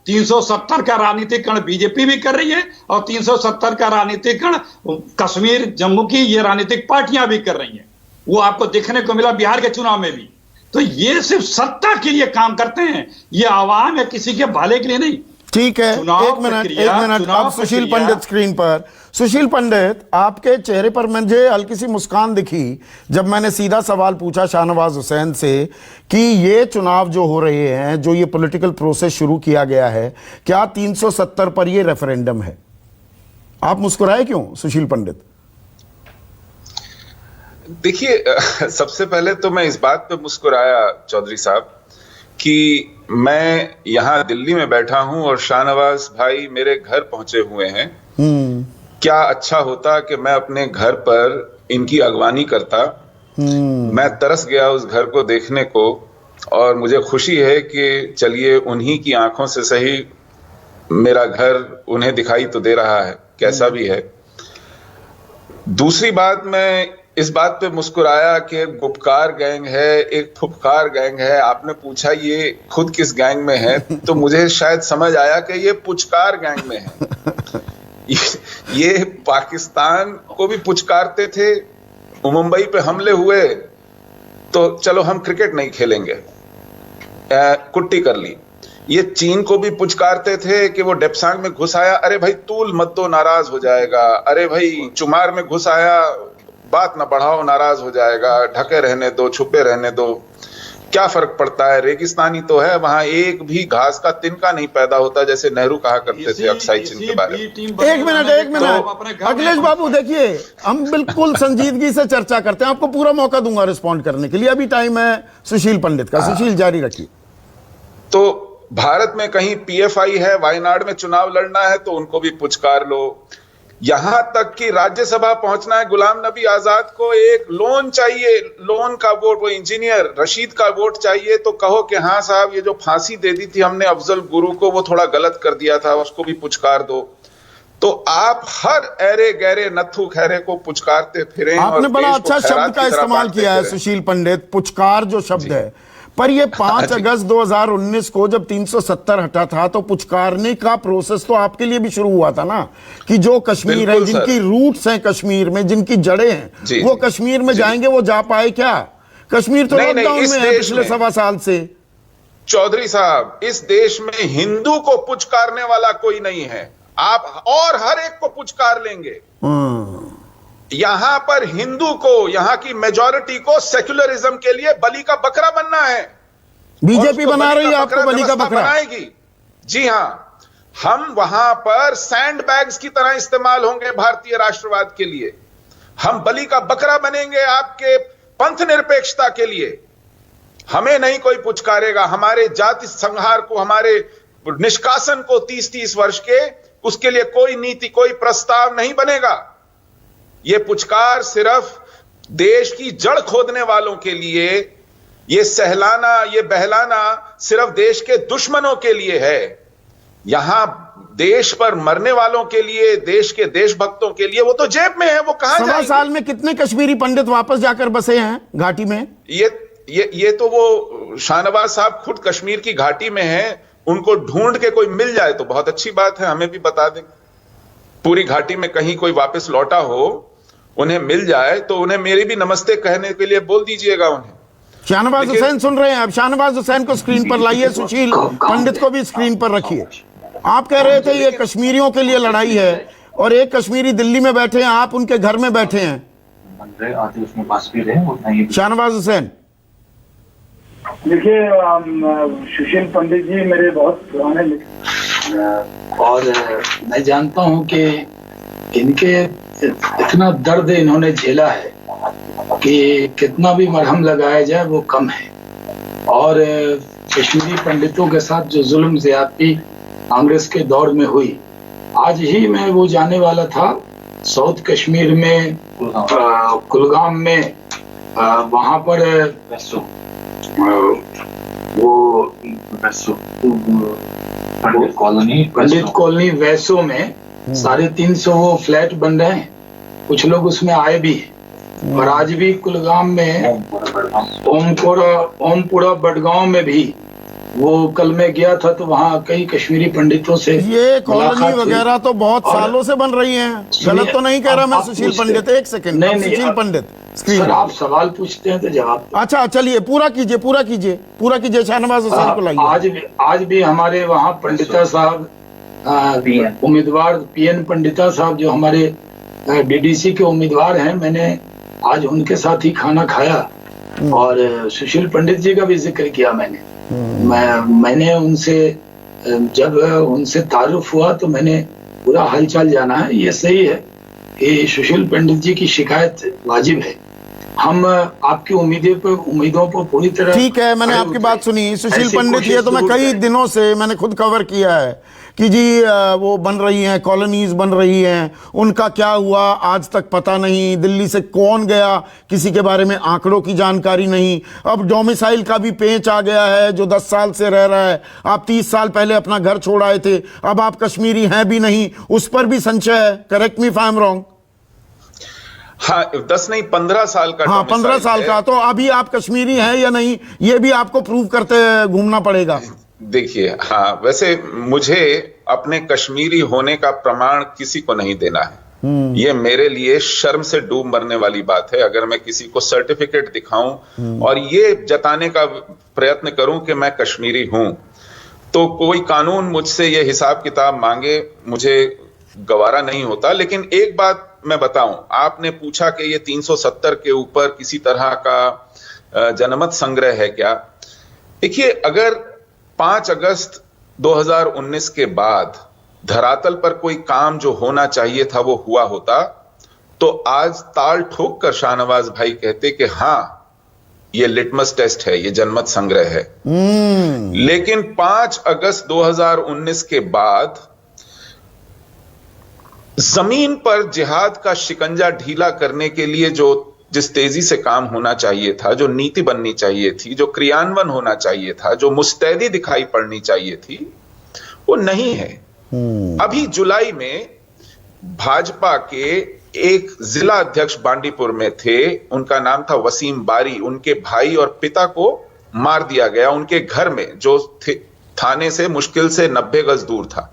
370 का राजनीतिकरण बीजेपी भी कर रही है और 370 का राजनीतिकरण कश्मीर जम्मू की ये राजनीतिक पार्टियां भी कर रही हैं। वो आपको देखने को मिला बिहार के चुनाव में भी। तो ये सिर्फ सत्ता के लिए काम करते हैं, ये आवाम या किसी के भले के लिए नहीं। ठीक है, एक मिनट अब सुशील पंडित स्क्रीन पर। सुशील पंडित, आपके चेहरे पर मुझे हल्की सी मुस्कान दिखी जब मैंने सीधा सवाल पूछा शाहनवाज हुसैन से कि ये चुनाव जो हो रहे हैं, जो ये पॉलिटिकल प्रोसेस शुरू किया गया है, क्या 370 पर ये रेफरेंडम है? आप मुस्कुराए क्यों सुशील पंडित? देखिए, सबसे पहले तो मैं इस बात पे मुस्कुराया चौधरी साहब कि मैं यहाँ दिल्ली में बैठा हूं और शाहनवाज भाई मेरे घर पहुंचे हुए हैं। क्या अच्छा होता कि मैं अपने घर पर इनकी अगवानी करता। मैं तरस गया उस घर को देखने को और मुझे खुशी है कि चलिए उन्हीं की आंखों से सही मेरा घर उन्हें दिखाई तो दे रहा है, कैसा भी है। दूसरी बात, मैं इस बात पे मुस्कुराया कि गुपकार गैंग है, एक फुफकार गैंग है। आपने पूछा ये खुद किस गैंग में है, तो मुझे शायद समझ आया कि ये पुचकार गैंग में है। ये पाकिस्तान को भी पुचकारते थे। मुंबई पे हमले हुए तो चलो हम क्रिकेट नहीं खेलेंगे, कुट्टी कर ली। ये चीन को भी पुचकारते थे कि वो डेप्सांग में घुस आया, अरे भाई तूल मत दो नाराज हो जाएगा। अरे भाई चुमार में घुस आया, बात ना बढ़ाओ नाराज हो जाएगा, ढके रहने दो, छुपे रहने दो, क्या फर्क पड़ता है, रेगिस्तानी तो है, वहां एक भी घास का तिनका नहीं पैदा होता, जैसे नेहरू कहा करते थे अक्साई चीन के बारे में। एक मिनट अखिलेश बाबू, देखिए हम बिल्कुल संजीदगी से चर्चा करते हैं, आपको पूरा मौका दूंगा रिस्पॉन्ड करने के लिए। अभी टाइम है सुशील पंडित का। सुशील जारी रखिए। तो भारत में कहीं पीएफआई है, वायनाड में चुनाव लड़ना है तो उनको भी पुचकार लो। यहां तक कि राज्यसभा पहुंचना है, गुलाम नबी आजाद को एक लोन चाहिए, लोन का वोट, वो इंजीनियर रशीद का वोट चाहिए, तो कहो कि हाँ साहब ये जो फांसी दे दी थी हमने अफजल गुरु को, वो थोड़ा गलत कर दिया था, उसको भी पुचकार दो। तो आप हर ऐरे गहरे नथु खैरे को पुचकारते फिरें। आपने बड़ा अच्छा शब्द का इस्तेमाल किया है सुशील पंडित, पुचकार जो शब्द है। पर ये 5 अगस्त 2019 को जब 370 हटा था तो पुचकारने का प्रोसेस तो आपके लिए भी शुरू हुआ था ना, कि जो कश्मीर है, जिनकी रूट्स हैं कश्मीर में, जिनकी जड़ें हैं, वो कश्मीर में जाएंगे, वो जा पाए क्या? कश्मीर तो लॉकडाउन में है पिछले 1.25 साल से। चौधरी साहब, इस देश में हिंदू को पुचकारने वाला कोई नहीं है, आप और हर एक को पुचकार लेंगे। यहां पर हिंदू को, यहां की मेजॉरिटी को सेक्युलरिज्म के लिए बलि का बकरा बनना है। बीजेपी बना रही है आपको बलि का बकरा बनाएगी। जी हां, हम वहां पर सैंड बैग्स की तरह इस्तेमाल होंगे भारतीय राष्ट्रवाद के लिए। हम बलि का बकरा बनेंगे आपके पंथ निरपेक्षता के लिए। हमें नहीं कोई पुचकारेगा। हमारे जाति संहार को, हमारे निष्कासन को 30-30 वर्ष के, उसके लिए कोई नीति, कोई प्रस्ताव नहीं बनेगा। ये पुचकार सिर्फ देश की जड़ खोदने वालों के लिए, ये सहलाना, ये बहलाना सिर्फ देश के दुश्मनों के लिए है। यहां देश पर मरने वालों के लिए, देश के देशभक्तों के लिए, वो तो जेब में है, वो कहां जाएंगे? 1.25 साल में कितने कश्मीरी पंडित वापस जाकर बसे हैं घाटी में? ये तो वो शाहनवाज साहब खुद कश्मीर की घाटी में हैं। उनको ढूंढ के कोई मिल जाए तो बहुत अच्छी बात है, हमें भी बता दें। पूरी घाटी में कहीं कोई वापस लौटा हो, उन्हें मिल जाए तो उन्हें मेरी भी नमस्ते कहने के लिए बोल दीजिएगा उन्हें। शाहनवाज हुसैन सुन रहे हैं? अब शाहनवाज हुसैन को स्क्रीन पर लाइए, सुशील पंडित को भी स्क्रीन पर रखिए। आप कह रहे थे ये कश्मीरियों के लिए लड़ाई है और एक कश्मीरी दिल्ली में बैठे हैं, आप उनके घर में बैठे हैं। शाहनवाज हुसैन, देखिए सुशील पंडित जी मेरे बहुत पुराने और मैं जानता हूं कि इनके इतना दर्द इन्होंने झेला है कि कितना भी मरहम लगाया जाए वो कम है। और कश्मीरी पंडितों के साथ जो जुल्म ज्यादती कांग्रेस के दौर में हुई, आज ही मैं वो जाने वाला था साउथ कश्मीर में कुलगाम में, वहां पर वो पंडित कॉलोनी वैसो में 350 वो फ्लैट बन रहे हैं, कुछ लोग उसमें आए भी हैं। और आज भी कुलगाम में ओमपुरा बडगांव में भी वो कल मैं गया था तो वहाँ कई कश्मीरी पंडितों से ये कॉलोनी वगैरह तो बहुत सालों से बन रही हैं। गलत तो नहीं कह रहा मैं सुशील पंडित, एक सेकंड। नहीं, सुशील पंडित सर, आप सवाल पूछते हैं तो जवाब। अच्छा चलिए पूरा कीजिए शाहनवाज हुसैन को लाइए। आज भी हमारे वहाँ पंडिता साहब, उम्मीदवार पीएन पंडिता साहब जो हमारे डीडीसी के उम्मीदवार हैं, मैंने आज उनके साथ ही खाना खाया और सुशील पंडित जी का भी जिक्र किया मैंने उनसे, जब उनसे तारुफ हुआ तो मैंने पूरा हालचाल जाना है। ये सही है कि सुशील पंडित जी की शिकायत वाजिब है। हम आपकी उम्मीदों पर पूरी तरह, ठीक है, मैंने आपकी बात सुनी। सुशील पंडित ये तो मैं कई दिनों से मैंने खुद कवर किया है कि जी वो बन रही हैं, कॉलोनीज बन रही हैं, उनका क्या हुआ आज तक पता नहीं, दिल्ली से कौन गया किसी के बारे में आंकड़ों की जानकारी नहीं। अब डोमिसाइल का भी पेंच आ गया है, जो 10 साल से रह रहा है, आप 30 साल पहले अपना घर छोड़ आए थे, अब आप कश्मीरी हैं भी नहीं, उस पर भी संशय है। Correct me if I am wrong. हाँ, 10 नहीं 15 साल का। हाँ, 15 साल का। तो अभी आप कश्मीरी हैं या नहीं, ये भी आपको प्रूव करते घूमना पड़ेगा। देखिए, हाँ, वैसे मुझे अपने कश्मीरी होने का प्रमाण किसी को नहीं देना है। ये मेरे लिए शर्म से डूब मरने वाली बात है अगर मैं किसी को सर्टिफिकेट दिखाऊं और ये जताने का प्रयत्न करूं कि मैं कश्मीरी हूं, तो कोई कानून मुझसे ये हिसाब किताब मांगे, मुझे गवारा नहीं होता। लेकिन एक बात मैं बताऊं, आपने पूछा कि ये 370 के ऊपर किसी तरह का जनमत संग्रह है क्या। देखिए, अगर 5 अगस्त 2019 के बाद धरातल पर कोई काम जो होना चाहिए था वो हुआ होता, तो आज ताल ठोक कर शाहनवाज भाई कहते कि हां, ये लिटमस टेस्ट है, ये जनमत संग्रह है। लेकिन 5 अगस्त 2019 के बाद जमीन पर जिहाद का शिकंजा ढीला करने के लिए जिस तेजी से काम होना चाहिए था, जो नीति बननी चाहिए थी, जो क्रियान्वयन होना चाहिए था, जो मुस्तैदी दिखाई पड़नी चाहिए थी, वो नहीं है। अभी जुलाई में भाजपा के एक जिला अध्यक्ष बांडीपुर में थे, उनका नाम था वसीम बारी। उनके भाई और पिता को मार दिया गया उनके घर में, जो थाने से मुश्किल से 90 गज दूर था।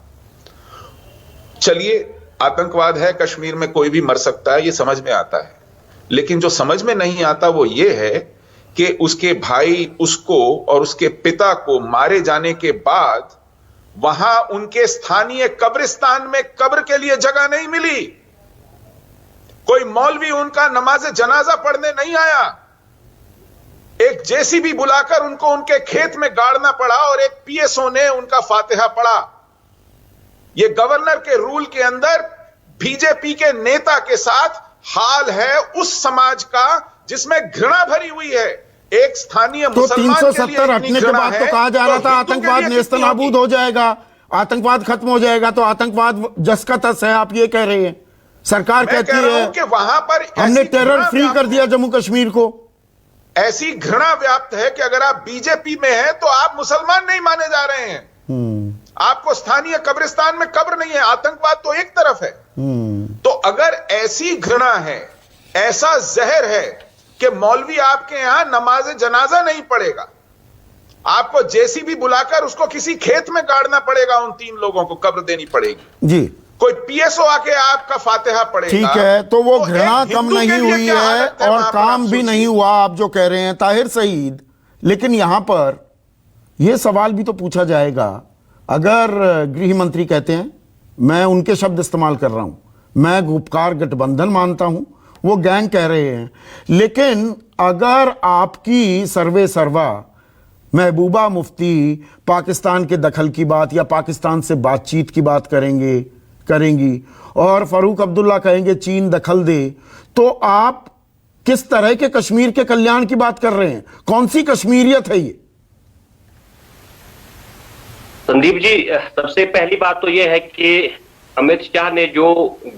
चलिए, आतंकवाद है, कश्मीर में कोई भी मर सकता है, ये समझ में आता है। लेकिन जो समझ में नहीं आता वो ये है कि उसके भाई उसको और उसके पिता को मारे जाने के बाद वहां उनके स्थानीय कब्रिस्तान में कब्र के लिए जगह नहीं मिली। कोई मौलवी उनका नमाज जनाजा पढ़ने नहीं आया। एक जेसीबी बुलाकर उनको उनके खेत में गाड़ना पड़ा और एक पीएसओ ने उनका फातिहा पढ़ा। ये गवर्नर के रूल के अंदर बीजेपी के नेता के साथ हाल है उस समाज का जिसमें घृणा भरी हुई है। एक स्थानीय तो 370 हटने के बाद तो कहा जा रहा था आतंकवाद नेस्तनाबूद हो जाएगा, आतंकवाद खत्म हो जाएगा। तो आतंकवाद जस का तस है, आप ये कह रहे हैं। सरकार कहती है कि वहां पर हमने टेरर फ्री कर दिया जम्मू कश्मीर को। ऐसी घृणा व्याप्त है कि अगर आप बीजेपी में हैं तो आप मुसलमान नहीं माने जा रहे हैं। आपको स्थानीय कब्रिस्तान में कब्र नहीं है। आतंकवाद तो एक तरफ है। तो अगर ऐसी घृणा है, ऐसा जहर है कि मौलवी आपके यहां नमाज जनाजा नहीं पड़ेगा, आपको जेसीबी बुलाकर उसको किसी खेत में गाड़ना पड़ेगा, उन 3 लोगों को कब्र देनी पड़ेगी जी। कोई पीएसओ आके आपका फातिहा पड़ेगा। ठीक है, तो वो घृणा कम नहीं हुई है और काम भी नहीं हुआ, आप जो कह रहे हैं ताहिर सईद। लेकिन यहां पर यह सवाल भी तो पूछा जाएगा, अगर गृह मंत्री कहते हैं, मैं उनके शब्द इस्तेमाल कर रहा हूं, मैं गुपकार गठबंधन मानता हूं, वो गैंग कह रहे हैं, लेकिन अगर आपकी सर्वे सर्वा महबूबा मुफ्ती पाकिस्तान के दखल की बात या पाकिस्तान से बातचीत की बात करेंगी और फारूक अब्दुल्ला कहेंगे चीन दखल दे, तो आप किस तरह के कश्मीर के कल्याण की बात कर रहे हैं? कौन सी कश्मीरियत है ये? संदीप जी, सबसे पहली बात तो यह है कि अमित शाह ने जो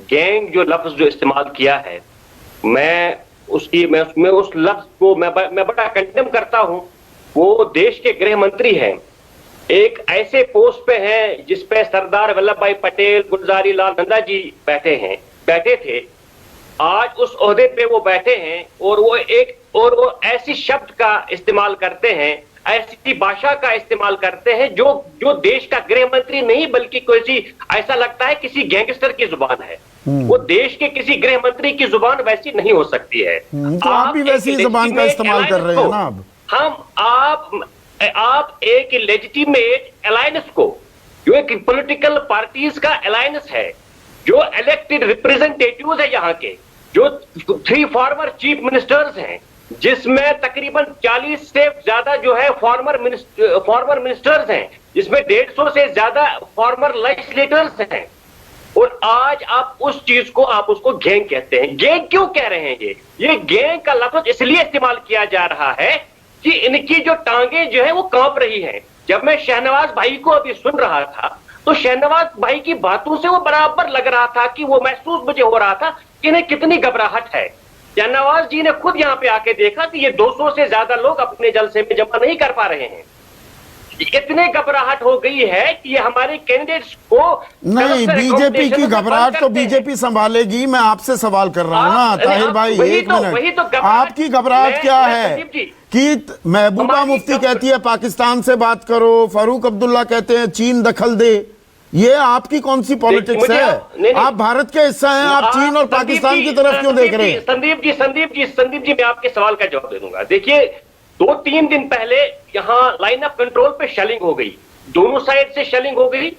गैंग जो लफ्ज जो इस्तेमाल किया है, मैं उस लफ्ज को मैं बड़ा कंडेम करता हूं। वो देश के गृह मंत्री हैं, एक ऐसे पोस्ट पे हैं जिस पे सरदार वल्लभ भाई पटेल, गुलजारी लाल नंदा जी बैठे थे। आज उस ओहदे पे वो बैठे हैं और वो ऐसी शब्द का इस्तेमाल करते हैं, ऐसी भाषा का इस्तेमाल करते हैं जो देश का गृह मंत्री नहीं बल्कि कोई ऐसा लगता है किसी गैंगस्टर की जुबान है। वो देश के किसी गृह मंत्री की जुबान वैसी नहीं हो सकती है। तो आप भी वैसी जुबान का इस्तेमाल कर रहे हैं ना अब। आप एक लेजिटिमेट अलायंस को, जो एक पॉलिटिकल पार्टीज का अलायंस है, जो इलेक्टेड रिप्रेजेंटेटिव्स है यहाँ के, जो 3 फॉर्मर चीफ मिनिस्टर्स हैं, जिसमें तकरीबन 40 से ज्यादा जो है फॉर्मर मिनिस्टर्स हैं, जिसमें 150 से ज्यादा फॉर्मर लेजिस्लेटर्स हैं, और आज आप उस चीज को आप उसको गैंग कहते हैं। गैंग क्यों कह रहे हैं? ये गैंग का लफ्ज इसलिए इस्तेमाल किया जा रहा है कि इनकी जो टांगे जो है वो कांप रही हैं। जब मैं शहनवाज भाई को अभी सुन रहा था तो शहनवाज भाई की बातों से वो बराबर लग रहा था कि वो महसूस मुझे हो रहा था कि इन्हें कितनी घबराहट है। शहनवाज जी ने खुद यहाँ पे आके देखा कि ये 200 से ज्यादा लोग अपने जलसे में जमा नहीं कर पा रहे हैं। इतने घबराहट हो गई है कि ये हमारे कैंडिडेट्स को नहीं, बीजेपी की घबराहट तो बीजेपी संभालेगी। मैं आपसे सवाल कर रहा हूं ना ताहिर भाई, एक मिनट। आपकी घबराहट क्या है कि महबूबा मुफ्ती कहती है पाकिस्तान से बात करो, फारूक अब्दुल्ला कहते हैं चीन दखल दे। ये आपकी कौन सी पॉलिटिक्स है? आप भारत के हिस्सा हैं, आप चीन और पाकिस्तान की तरफ क्यों देख रहे हैं? संदीप जी मैं आपके सवाल का जवाब दे दूंगा। देखिए, 2-3 दिन पहले यहाँ लाइन ऑफ कंट्रोल पे शेलिंग हो गई, दोनों साइड से शेलिंग हो गई।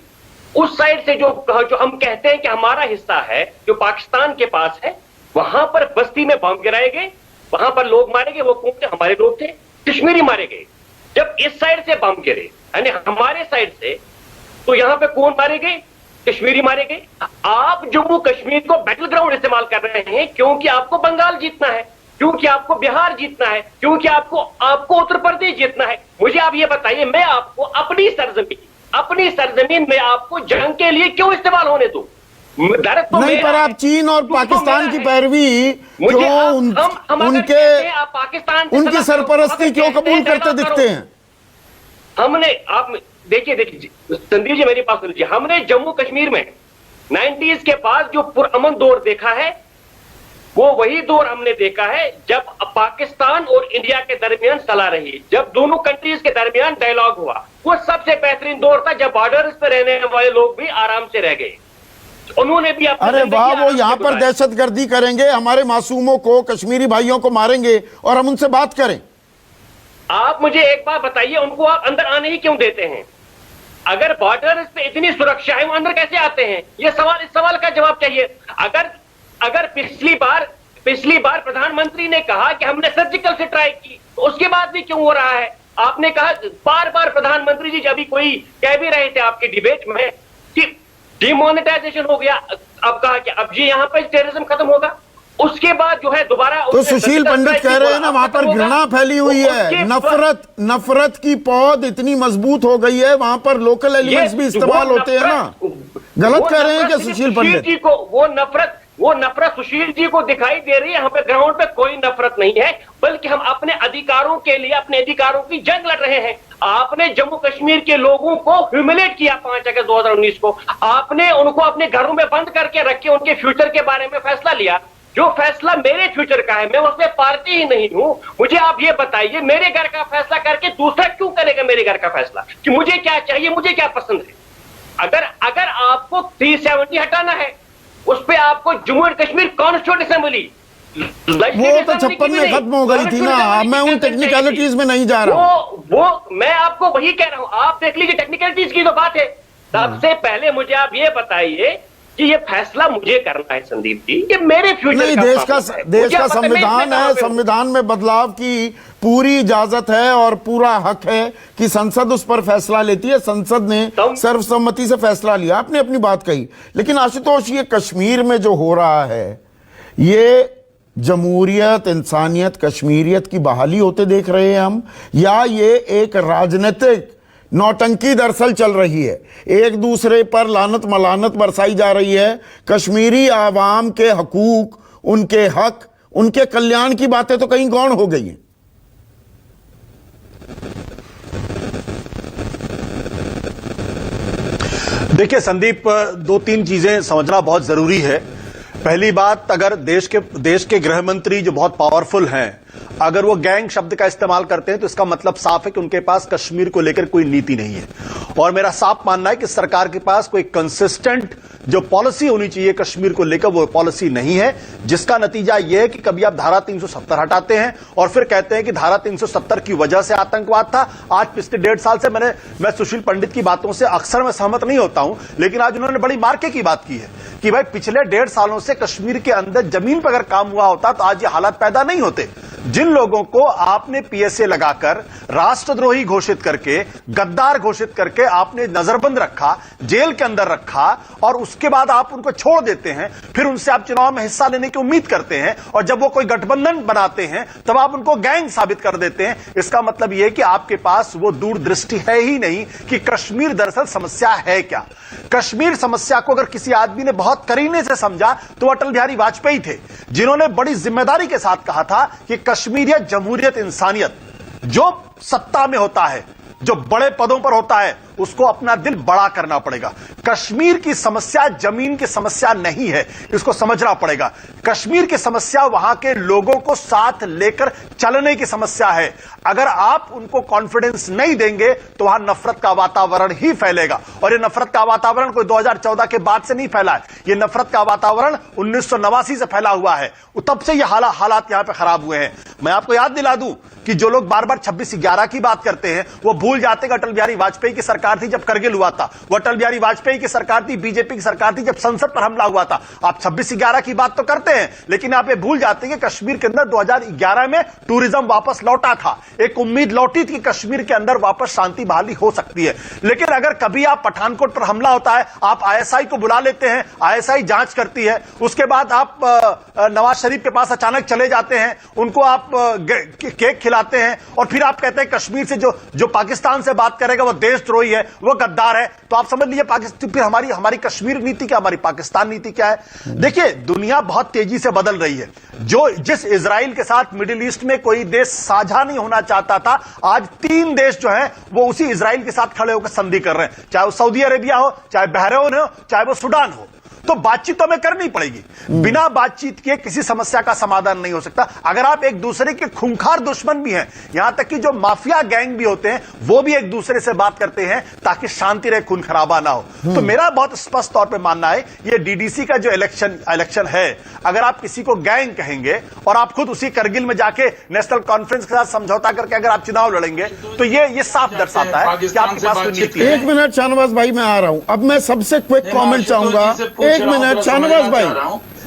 उस साइड से जो हम कहते हैं कि हमारा हिस्सा है, जो पाकिस्तान के पास है, वहां पर बस्ती में बम गिराए गए, वहां पर लोग मारे गए। वो कौन थे? हमारे लोग थे, कश्मीरी मारे गए। जब इस साइड से बम गिरे यानी हमारे साइड से, तो यहाँ पे कौन मारे गए? कश्मीरी मारे गए। आप जम्मू कश्मीर को बैटल ग्राउंड इस्तेमाल कर रहे हैं क्योंकि आपको बंगाल जीतना है, क्योंकि आपको बिहार जीतना है, क्योंकि आपको उत्तर प्रदेश जीतना है। मुझे आप ये बताइए, मैं आपको अपनी सरजमीन में आपको जंग के लिए क्यों इस्तेमाल होने दूं? तो नहीं, पर आप चीन और पाकिस्तान की पैरवी क्यों, उनकी सरपरस्ती क्यों कबूल करते दिखते हैं? आप देखिए संदीप जी, मेरी बात सुनिए। हमने जम्मू कश्मीर में 90s के बाद जो पुरअमन दौर देखा है, वो वही दौर हमने देखा है जब पाकिस्तान और इंडिया के दरमियान सलाह रही, जब दोनों कंट्रीज के दरमियान डायलॉग हुआ। वो सबसे बेहतरीन दौर था जब बॉर्डर्स पे रहने वाले लोग भी आराम से रह गए। उन्होंने भी अरे वाह, वो यहाँ पर दहशतगर्दी करेंगे, हमारे मासूमों को, कश्मीरी भाइयों को मारेंगे और हम उनसे बात करें। आप मुझे एक बात बताइए, उनको आप अंदर आने ही क्यों देते हैं? अगर बॉर्डर पे इतनी सुरक्षा है, वो अंदर कैसे आते हैं? इस सवाल का जवाब चाहिए। अगर पिछली बार प्रधानमंत्री ने कहा कि हमने सर्जिकल स्ट्राइक की, तो उसके बाद भी क्यों हो रहा है? आपने कहा बार प्रधानमंत्री जी, अभी कोई कह भी रहे थे आपके डिबेट में कि डिमोनेटाइजेशन हो गया, अब कहा कि अब जी यहाँ पर टेररिज्म खत्म होगा। उसके बाद जो है दोबारा तो सुशील पंडित कह रहे हैं ना, वहां पर घृणा फैली हुई है, नफरत की पौध इतनी मजबूत हो गई है, वहां पर लोकल एलिमेंट्स भी इस्तेमाल होते हैं ना। गलत कह रहे हैं क्या सुशील पंडित जी को? वो नफरत सुशील जी को दिखाई दे रही है। यहाँ पे ग्राउंड पे कोई नफरत नहीं है, बल्कि हम अपने अधिकारों के लिए, अपने अधिकारों की जंग लड़ रहे हैं। आपने जम्मू कश्मीर के लोगों को ह्यूमिलेट किया 5 अगस्त 2019 को। आपने उनको अपने घरों में बंद करके रख के उनके फ्यूचर के बारे में फैसला लिया, जो फैसला मेरे फ्यूचर का है। मैं उसमें पार्टी ही नहीं हूं। मुझे आप ये बताइए, मेरे घर का फैसला करके दूसरा क्यों करेगा मेरे घर का फैसला कि मुझे क्या चाहिए, मुझे क्या पसंद है? अगर आपको 370 हटाना है, उस पे आपको Jammu and Kashmir constituent assembly, वो तो 56 में खत्म हो गई थी ना। मैं उन टेक्निकलिटीज में नहीं जा रहा हूं। वो मैं आपको वही कह रहा हूं। आप देख लीजिए, टेक्निकलिटीज की तो बात है। सबसे पहले मुझे आप ये बताइए कि ये फैसला मुझे करना है संदीप जी, ये मेरे फ्यूचर नहीं, देश का संविधान है, संविधान में बदलाव की पूरी इजाजत है और पूरा हक है कि संसद उस पर फैसला लेती है। संसद ने सर्वसम्मति से फैसला लिया, आपने अपनी बात कही। लेकिन आशुतोष, ये कश्मीर में जो हो रहा है, ये जमहूरियत, इंसानियत, कश्मीरियत की बहाली होते देख रहे हैं हम, या ये एक राजनीतिक नौटंकी दरअसल चल रही है? एक दूसरे पर लानत मलानत बरसाई जा रही है। कश्मीरी आवाम के हकूक, उनके हक, उनके कल्याण की बातें तो कहीं गौण हो गई हैं। देखिए संदीप, दो तीन चीजें समझना बहुत जरूरी है। पहली बात, अगर देश के गृह मंत्री जो बहुत पावरफुल हैं, अगर वो गैंग शब्द का इस्तेमाल करते हैं तो इसका मतलब साफ है कि उनके पास कश्मीर को लेकर कोई नीति नहीं है। और मेरा साफ मानना है कि सरकार के पास कोई कंसिस्टेंट जो पॉलिसी होनी चाहिए कश्मीर को लेकर, वो पॉलिसी नहीं है, जिसका नतीजा यह है कि कभी आप धारा 370 हटाते हैं और फिर कहते हैं कि धारा 370 की वजह से आतंकवाद था। आज पिछले 1.5 साल से मैं सुशील पंडित की बातों से अक्सर मैं सहमत नहीं होता हूं, लेकिन आज उन्होंने बड़ी मार्के की बात की है कि भाई पिछले 1.5 सालों से कश्मीर के अंदर जमीन पर अगर काम हुआ होता तो आज ये हालात पैदा नहीं होते। जिन लोगों को आपने पीएसए लगाकर राष्ट्रद्रोही घोषित करके, गद्दार घोषित करके आपने नजरबंद रखा, जेल के अंदर रखा, और उसके बाद आप उनको छोड़ देते हैं, फिर उनसे आप चुनाव में हिस्सा लेने की उम्मीद करते हैं, और जब वो कोई गठबंधन बनाते हैं तब आप उनको गैंग साबित कर देते हैं। इसका मतलब यह है कि आपके पास वो दूरदृष्टि है ही नहीं कि कश्मीर दरअसल समस्या है क्या। कश्मीर समस्या को अगर किसी आदमी ने बहुत करीने से समझा तो अटल बिहारी वाजपेयी थे, जिन्होंने बड़ी जिम्मेदारी के साथ कहा था कि कश्मीरियत, जमहूरियत, इंसानियत, जो सत्ता में होता है, जो बड़े पदों पर होता है, उसको अपना दिल बड़ा करना पड़ेगा। कश्मीर की समस्या जमीन की समस्या नहीं है, इसको समझना पड़ेगा। कश्मीर की समस्या वहां के लोगों को साथ लेकर चलने की समस्या है। अगर आप उनको कॉन्फिडेंस नहीं देंगे तो वहां नफरत का वातावरण ही फैलेगा, और ये नफरत का वातावरण कोई 2014 के बाद से नहीं फैला है। ये नफरत का वातावरण 1989 से फैला हुआ है, तब से ये हालात यहां पे खराब हुए हैं। मैं आपको याद दिला दूं कि जो लोग बार बार 26/11 की बात करते हैं, वो भूल जाते हैं कि अटल बिहारी वाजपेयी की सरकार थी जब करगिल हुआ था, वो अटल बिहारी वाजपेयी की सरकार थी, बीजेपी की सरकार थी जब संसद पर हमला हुआ था। आप 26/11 की बात तो करते हैं, लेकिन आप ये भूल जाते हैं कि कश्मीर के अंदर 2011 में टूरिज्म वापस लौटा था, एक उम्मीद लौटी थी कि कश्मीर के अंदर वापस शांति बहाली हो सकती है। लेकिन अगर कभी आप पठानकोट पर हमला होता है, आप आईएसआई को बुला लेते हैं, आईएसआई जांच करती है, उसके बाद आप नवाज शरीफ के पास अचानक चले जाते हैं, उनको आप केक खिलाते हैं, और फिर आप कहते हैं कश्मीर से जो पाकिस्तान से बात करेगा वो देशद्रोही है, वो गद्दार है। तो आप समझ लीजिए पाकिस्तान, फिर हमारी कश्मीर नीति क्या, हमारी पाकिस्तान नीति क्या है। देखिए दुनिया बहुत तेजी से बदल रही है। जिस इजराइल के साथ मिडिल ईस्ट में कोई देश साझा नहीं होना चाहता था, आज 3 देश जो हैं वो उसी इजराइल के साथ खड़े होकर संधि कर रहे हैं, चाहे वो सऊदी अरेबिया हो, चाहे बहरीन हो, चाहे वो सूडान हो। तो बातचीत तो हमें करनी पड़ेगी, बिना बातचीत के किसी समस्या का समाधान नहीं हो सकता। अगर आप एक दूसरे के खूंखार दुश्मन भी हैं, यहां तक कि जो माफिया गैंग भी होते हैं, वो भी एक दूसरे से बात करते हैं ताकि शांति रहे, खून खराबा ना हो। तो मेरा बहुत स्पष्ट तौर पे मानना है, ये डीडीसी का जो इलेक्शन है, अगर आप किसी को गैंग कहेंगे और आप खुद उसी करगिल में जाके नेशनल कॉन्फ्रेंस के साथ समझौता करके अगर आप चुनाव लड़ेंगे, तो ये साफ दर्शाता है कि आपके पास कोई नीति है। 1 मिनट शाहनवाज भाई, मैं आ रहा हूं। अब मैं सबसे क्विक कमेंट चाहूंगा। 1 मिनट शाहनवाज भाई।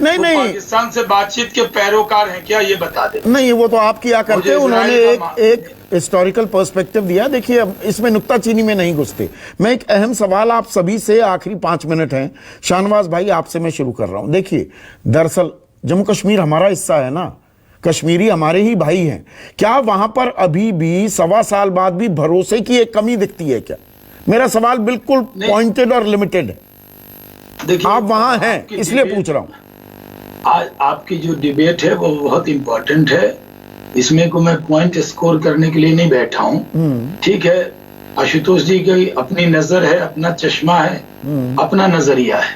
नहीं, पाकिस्तान से बातचीत के पैरोकार हैं क्या, ये बता दें। नहीं, वो तो आप किया करते हैं। उन्होंने एक हिस्टोरिकल पर्सपेक्टिव दिया। देखिए, अब इसमें नुक्ताचीनी में नहीं घुसते। मैं एक अहम सवाल आप सभी से, आखिरी 5 मिनट हैं, शाहनवाज भाई आपसे मैं शुरू कर रहा हूं। देखिए, दरअसल जम्मू कश्मीर हमारा हिस्सा है ना, कश्मीरी हमारे ही भाई हैं। क्या वहां पर अभी भी 1.25 साल बाद भी भरोसे की एक कमी दिखती है क्या? मेरा सवाल बिल्कुल पॉइंटेड और लिमिटेड है। देखिए, आप वहां हैं इसलिए पूछ रहा हूं। आज आपकी जो डिबेट है वो बहुत इंपॉर्टेंट है, इसमें को मैं पॉइंट स्कोर करने के लिए नहीं बैठा हूं। ठीक है, आशुतोष जी की अपनी नजर है, अपना चश्मा है, अपना नजरिया है,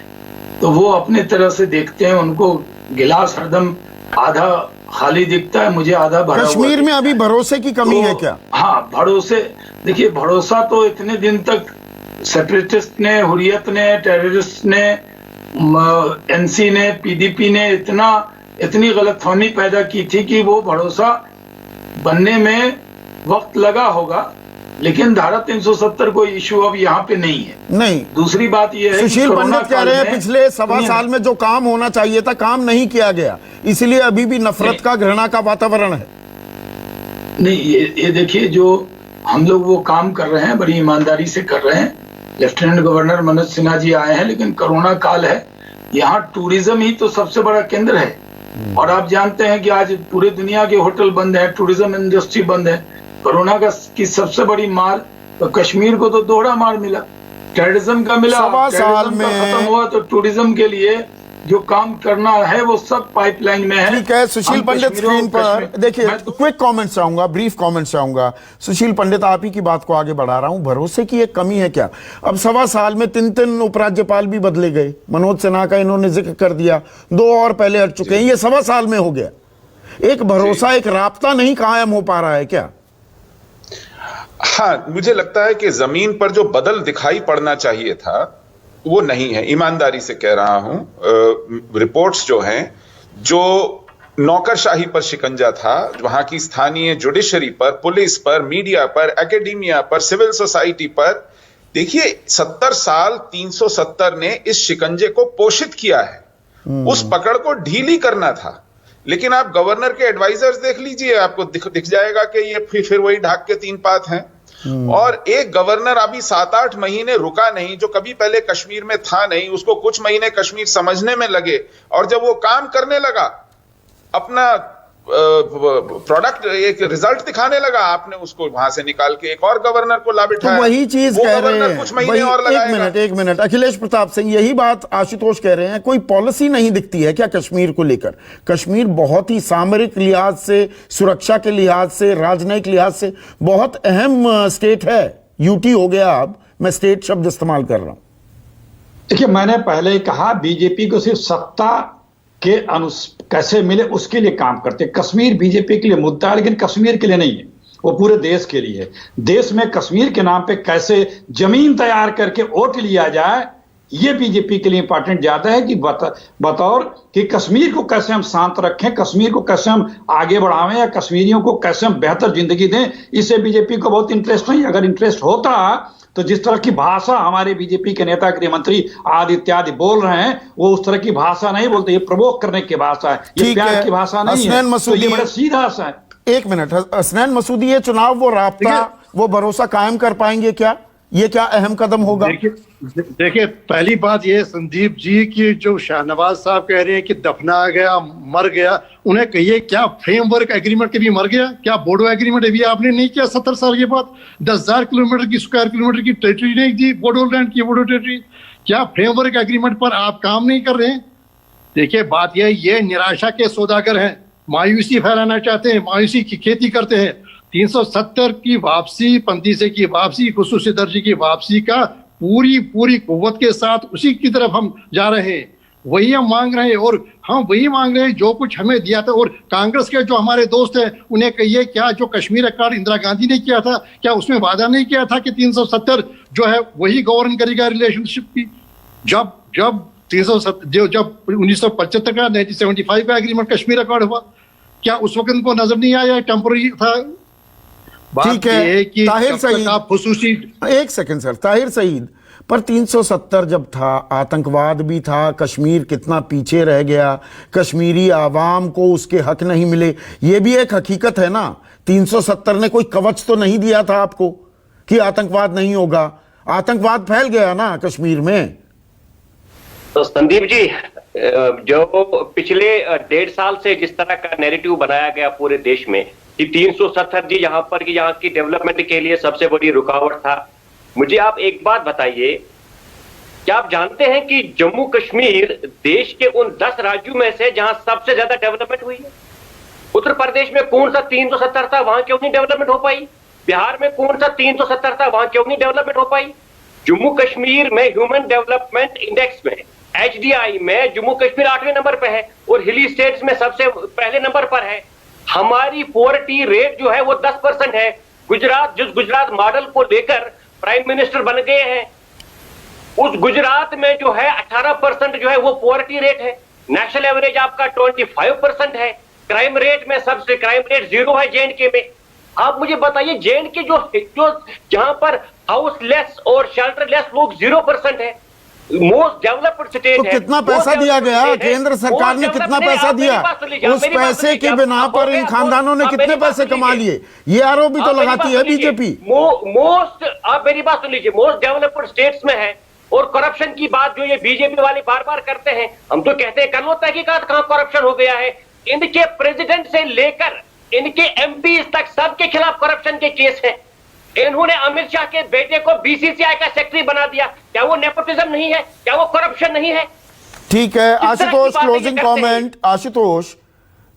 तो वो अपने तरह से देखते हैं। उनको गिलास हरदम आधा खाली दिखता है, मुझे आधा भरा हुआ। कश्मीर में अभी भरोसे की कमी है क्या? हाँ, भरोसे, देखिए भरोसा तो इतने दिन तक सेपरेटिस्ट ने, हुर्रियत ने, टेररिस्ट ने, एनसी ने, पीडीपी ने इतनी गलतफहमी पैदा की थी कि वो भरोसा बनने में वक्त लगा होगा, लेकिन धारा 370 कोई इशू अब यहाँ पे नहीं है। नहीं, दूसरी बात यह है सुशील पंडित कह रहे हैं पिछले सवा साल में जो काम होना चाहिए था काम नहीं किया गया, इसलिए अभी भी नफरत का, घृणा का वातावरण है। नहीं, ये देखिए, जो हम लोग वो काम कर रहे हैं, बड़ी ईमानदारी से कर रहे हैं। लेफ्टिनेंट गवर्नर मनोज सिन्हा जी आए हैं, लेकिन कोरोना काल है, यहाँ टूरिज्म ही तो सबसे बड़ा केंद्र है। और आप जानते हैं कि आज पूरी दुनिया के होटल बंद है, टूरिज्म इंडस्ट्री बंद है। कोरोना की सबसे बड़ी मार तो कश्मीर को तो दोहरा मार मिला, टेररिज्म का मिला। सवा साल में खत्म हुआ तो टूरिज्म के लिए जो काम करना है वो सब पाइपलाइन में है। ठीक है सुशील पंडित, स्क्रीन पर देखिए, क्विक कमेंट चाहूंगा, ब्रीफ कमेंट चाहूंगा। सुशील पंडित, आप ही की बात को आगे बढ़ा रहा हूं। भरोसे की एक कमी है क्या? अब सवा साल में 3 उपराज्यपाल भी बदले गए। मनोज सिन्हा का इन्होंने जिक्र कर दिया, 2 और पहले हट चुके हैं। ये सवा साल में हो गया। एक भरोसा, एक राब्ता नहीं कायम हो पा रहा है क्या? हाँ, मुझे लगता है कि जमीन पर जो बदल दिखाई पड़ना चाहिए था वो नहीं है। ईमानदारी से कह रहा हूं, रिपोर्ट्स जो हैं, जो नौकरशाही पर शिकंजा था, वहां की स्थानीय जुडिशरी पर, पुलिस पर, मीडिया पर, एकेडमिया पर, सिविल सोसाइटी पर, देखिए 70 साल 370 ने इस शिकंजे को पोषित किया है। उस पकड़ को ढीली करना था। लेकिन आप गवर्नर के एडवाइजर्स देख लीजिए, आपको दिख जाएगा कि ये फिर वही ढाक के 3 पात हैं। और एक गवर्नर अभी 7-8 महीने रुका नहीं, जो कभी पहले कश्मीर में था नहीं, उसको कुछ महीने कश्मीर समझने में लगे, और जब वो काम करने लगा, अपना प्रोडक्ट, एक रिजल्ट दिखाने लगा, आपने उसको वहां से निकाल के एक और गवर्नर को ला बिठाया। तो वही चीज कह रहे हैं, कुछ महीने और लगाएगा। एक मिनट अखिलेश प्रताप सिंह, यही बात आशुतोष कह रहे हैं। कोई पॉलिसी नहीं दिखती है क्या कश्मीर को लेकर? कश्मीर बहुत ही सामरिक लिहाज से, सुरक्षा के लिहाज से, राजनयिक लिहाज से बहुत अहम स्टेट है। यूटी हो गया, अब मैं स्टेट शब्द इस्तेमाल कर रहा हूं। देखिए, मैंने पहले ही कहा, बीजेपी को सिर्फ सत्ता के कैसे मिले उसके लिए काम करते। कश्मीर बीजेपी के लिए मुद्दा है, लेकिन कश्मीर के लिए नहीं है, वो पूरे देश के लिए है। देश में कश्मीर के नाम पे कैसे जमीन तैयार करके वोट लिया जाए, ये बीजेपी के लिए इंपॉर्टेंट ज्यादा है कि बतौर कि कश्मीर को कैसे हम शांत रखें, कश्मीर को कैसे हम आगे बढ़ावें, या कश्मीरियों को कैसे हम बेहतर जिंदगी दें, इससे बीजेपी को बहुत इंटरेस्ट नहीं। अगर इंटरेस्ट होता तो जिस तरह की भाषा हमारे बीजेपी के नेता, गृहमंत्री आदि इत्यादि बोल रहे हैं, वो उस तरह की भाषा नहीं बोलते। ये प्रवोक करने की भाषा है, ये प्यार की भाषा नहीं है। तो ये बड़ा सीधा सा है। एक मिनट, हसनैन मसूदी, ये चुनाव, वो राब्ता, वो भरोसा कायम कर पाएंगे क्या? ये क्या अहम कदम होगा? देखिए, पहली बात ये संदीप जी की, जो शाहनवाज साहब कह रहे हैं कि दफना गया, मर गया, उन्हें कहिए क्या फ्रेमवर्क एग्रीमेंट कभी मर गया? क्या बोडो एग्रीमेंट अभी आपने नहीं किया 70 साल के बाद? 10,000 किलोमीटर की, स्क्वायर किलोमीटर की टेरिटरी नहीं दी बोडोलैंड की, बोडो टेरिटरी। क्या फ्रेमवर्क एग्रीमेंट पर आप काम नहीं कर रहे हैं? देखिए, बात यह, ये निराशा के सौदागर हैं, मायूसी फैलाना चाहते हैं, मायूसी की खेती करते हैं। 370 की वापसी, 35 की वापसी, खुसूसी दर्जे की वापसी का पूरी कुव्वत के साथ उसी की तरफ हम जा रहे हैं। वही हम मांग रहे हैं, और हम वही मांग रहे हैं जो कुछ हमें दिया था। और कांग्रेस के जो हमारे दोस्त हैं, उन्हें कहिए, क्या जो कश्मीर अकॉर्ड इंदिरा गांधी ने किया था, क्या उसमें वादा नहीं किया था कि 370 जो है वही गवर्न करेगा रिलेशनशिप की? जब 370 जब 1975 का 1975 का एग्रीमेंट कश्मीर अकॉर्ड हुआ, क्या उस वक्त उनको नजर नहीं आया टेम्पोररी था? ठीक है, ताहिर सईद, एक सेकंड सर, ताहिर सईद, पर 370 जब था, आतंकवाद भी था, कश्मीर कितना पीछे रह गया, कश्मीरी आवाम को उसके हक नहीं मिले, ये भी एक हकीकत है ना। 370 ने कोई कवच तो नहीं दिया था आपको कि आतंकवाद नहीं होगा। आतंकवाद फैल गया ना कश्मीर में। तो संदीप जी, जो पिछले 1.5 साल से जिस तरह का नैरेटिव बनाया गया पूरे देश में कि 370 जी यहाँ की डेवलपमेंट के लिए सबसे बड़ी रुकावट था, मुझे आप एक बात बताइए, क्या आप जानते हैं कि जम्मू कश्मीर देश के उन 10 राज्यों में से जहां सबसे ज्यादा डेवलपमेंट हुई है? उत्तर प्रदेश में कौन सा 370 था, वहां क्यों नहीं डेवलपमेंट हो पाई? बिहार में कौन सा 370 था, वहां क्यों नहीं डेवलपमेंट हो पाई? जम्मू कश्मीर में ह्यूमन डेवलपमेंट इंडेक्स में, HDI में जम्मू कश्मीर 8वें नंबर पे है, और हिली स्टेट्स में सबसे पहले नंबर पर है। हमारी पॉवर्टी रेट जो है वो 10% है। जिस गुजरात मॉडल को लेकर प्राइम मिनिस्टर बन गए हैं, उस गुजरात में जो है 18% जो है वो पॉवर्टी रेट है। नेशनल एवरेज आपका 25% है। क्राइम रेट में सबसे क्राइम रेट 0 है J&K में। आप मुझे बताइए जे.एंड.के जो जहां पर हाउसलेस और शेल्टरलेस लोग 0% है, मोस्ट डेवलप्ड स्टेट तो है। कितना पैसा दिया गया? केंद्र सरकार ने कितना पैसा दिया? उस पैसे की बिना पर इन खानदानों ने कितने पैसे कमा लिए? ये आरोप भी तो लगाती है बीजेपी। मोस्ट, आप मेरी बात सुन लीजिए, मोस्ट डेवलप्ड स्टेट्स में है। और करप्शन की बात जो ये बीजेपी वाले बार बार करते हैं, हम तो कहते हैं कर लो तहकीकात कहां करप्शन हो गया है। इनके प्रेसिडेंट से लेकर इनके एमपी तक सबके खिलाफ करप्शन के केस हैं। इन्होंने अमित शाह के बेटे को बीसीसीआई का सेक्रेटरी बना दिया। क्या वो नेपोटिज्म नहीं है? क्या वो करप्शन नहीं है? ठीक है आशुतोष, क्लोजिंग कमेंट। आशुतोष,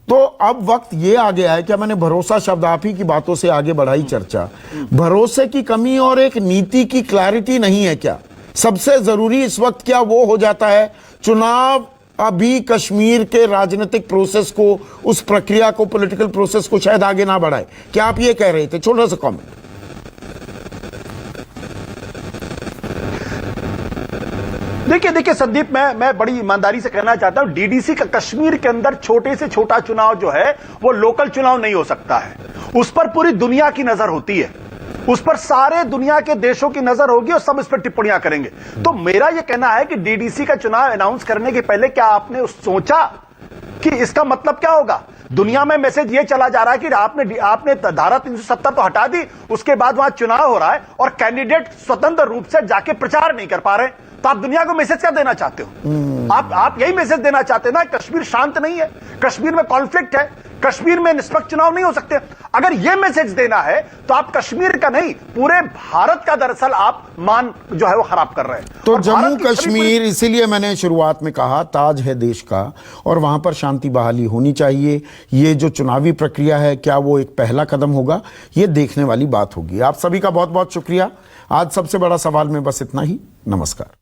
तो अब वक्त ये आ गया है, क्या मैंने भरोसा शब्द आप ही की बातों से आगे बढ़ाई चर्चा, भरोसे की कमी और एक नीति की क्लैरिटी नहीं है क्या? सबसे जरूरी इस वक्त क्या वो हो जाता है चुनाव अभी कश्मीर के राजनीतिक प्रोसेस को, उस प्रक्रिया को, पॉलिटिकल प्रोसेस को शायद आगे ना बढ़ाए? क्या आप ये कह रहे थे? छोटा सा कमेंट। देखिए संदीप, मैं बड़ी ईमानदारी से कहना चाहता हूं, डीडीसी का कश्मीर के अंदर छोटे से छोटा चुनाव जो है वो लोकल चुनाव नहीं हो सकता है। उस पर पूरी दुनिया की नजर होती है, उस पर सारे दुनिया के देशों की नजर होगी और सब इस पर टिप्पणियां करेंगे। तो मेरा यह कहना है कि डीडीसी का चुनाव अनाउंस करने के पहले क्या आपने सोचा कि इसका मतलब क्या होगा? दुनिया में मैसेज ये चला जा रहा है कि आपने धारा 370 तो हटा दी, उसके बाद वहां चुनाव हो रहा है और कैंडिडेट स्वतंत्र रूप से जाके प्रचार नहीं कर पा रहे। तो आप दुनिया को मैसेज क्या देना चाहते हो? आप यही मैसेज देना चाहते हैं ना, कश्मीर शांत नहीं है, कश्मीर में कॉन्फ्लिक्ट है, कश्मीर में निष्पक्ष चुनाव नहीं हो सकते। अगर यह मैसेज देना है तो आप कश्मीर का नहीं, पूरे भारत का दरअसल आप मान जो है वो खराब कर रहे हैं। तो जम्मू कश्मीर, इसीलिए मैंने शुरुआत में कहा ताज है देश का और वहां पर शांति बहाली होनी चाहिए। ये जो चुनावी प्रक्रिया है, क्या वो एक पहला कदम होगा? ये देखने वाली बात होगी। आप सभी का बहुत बहुत शुक्रिया। आज सबसे बड़ा सवाल में बस इतना ही। नमस्कार।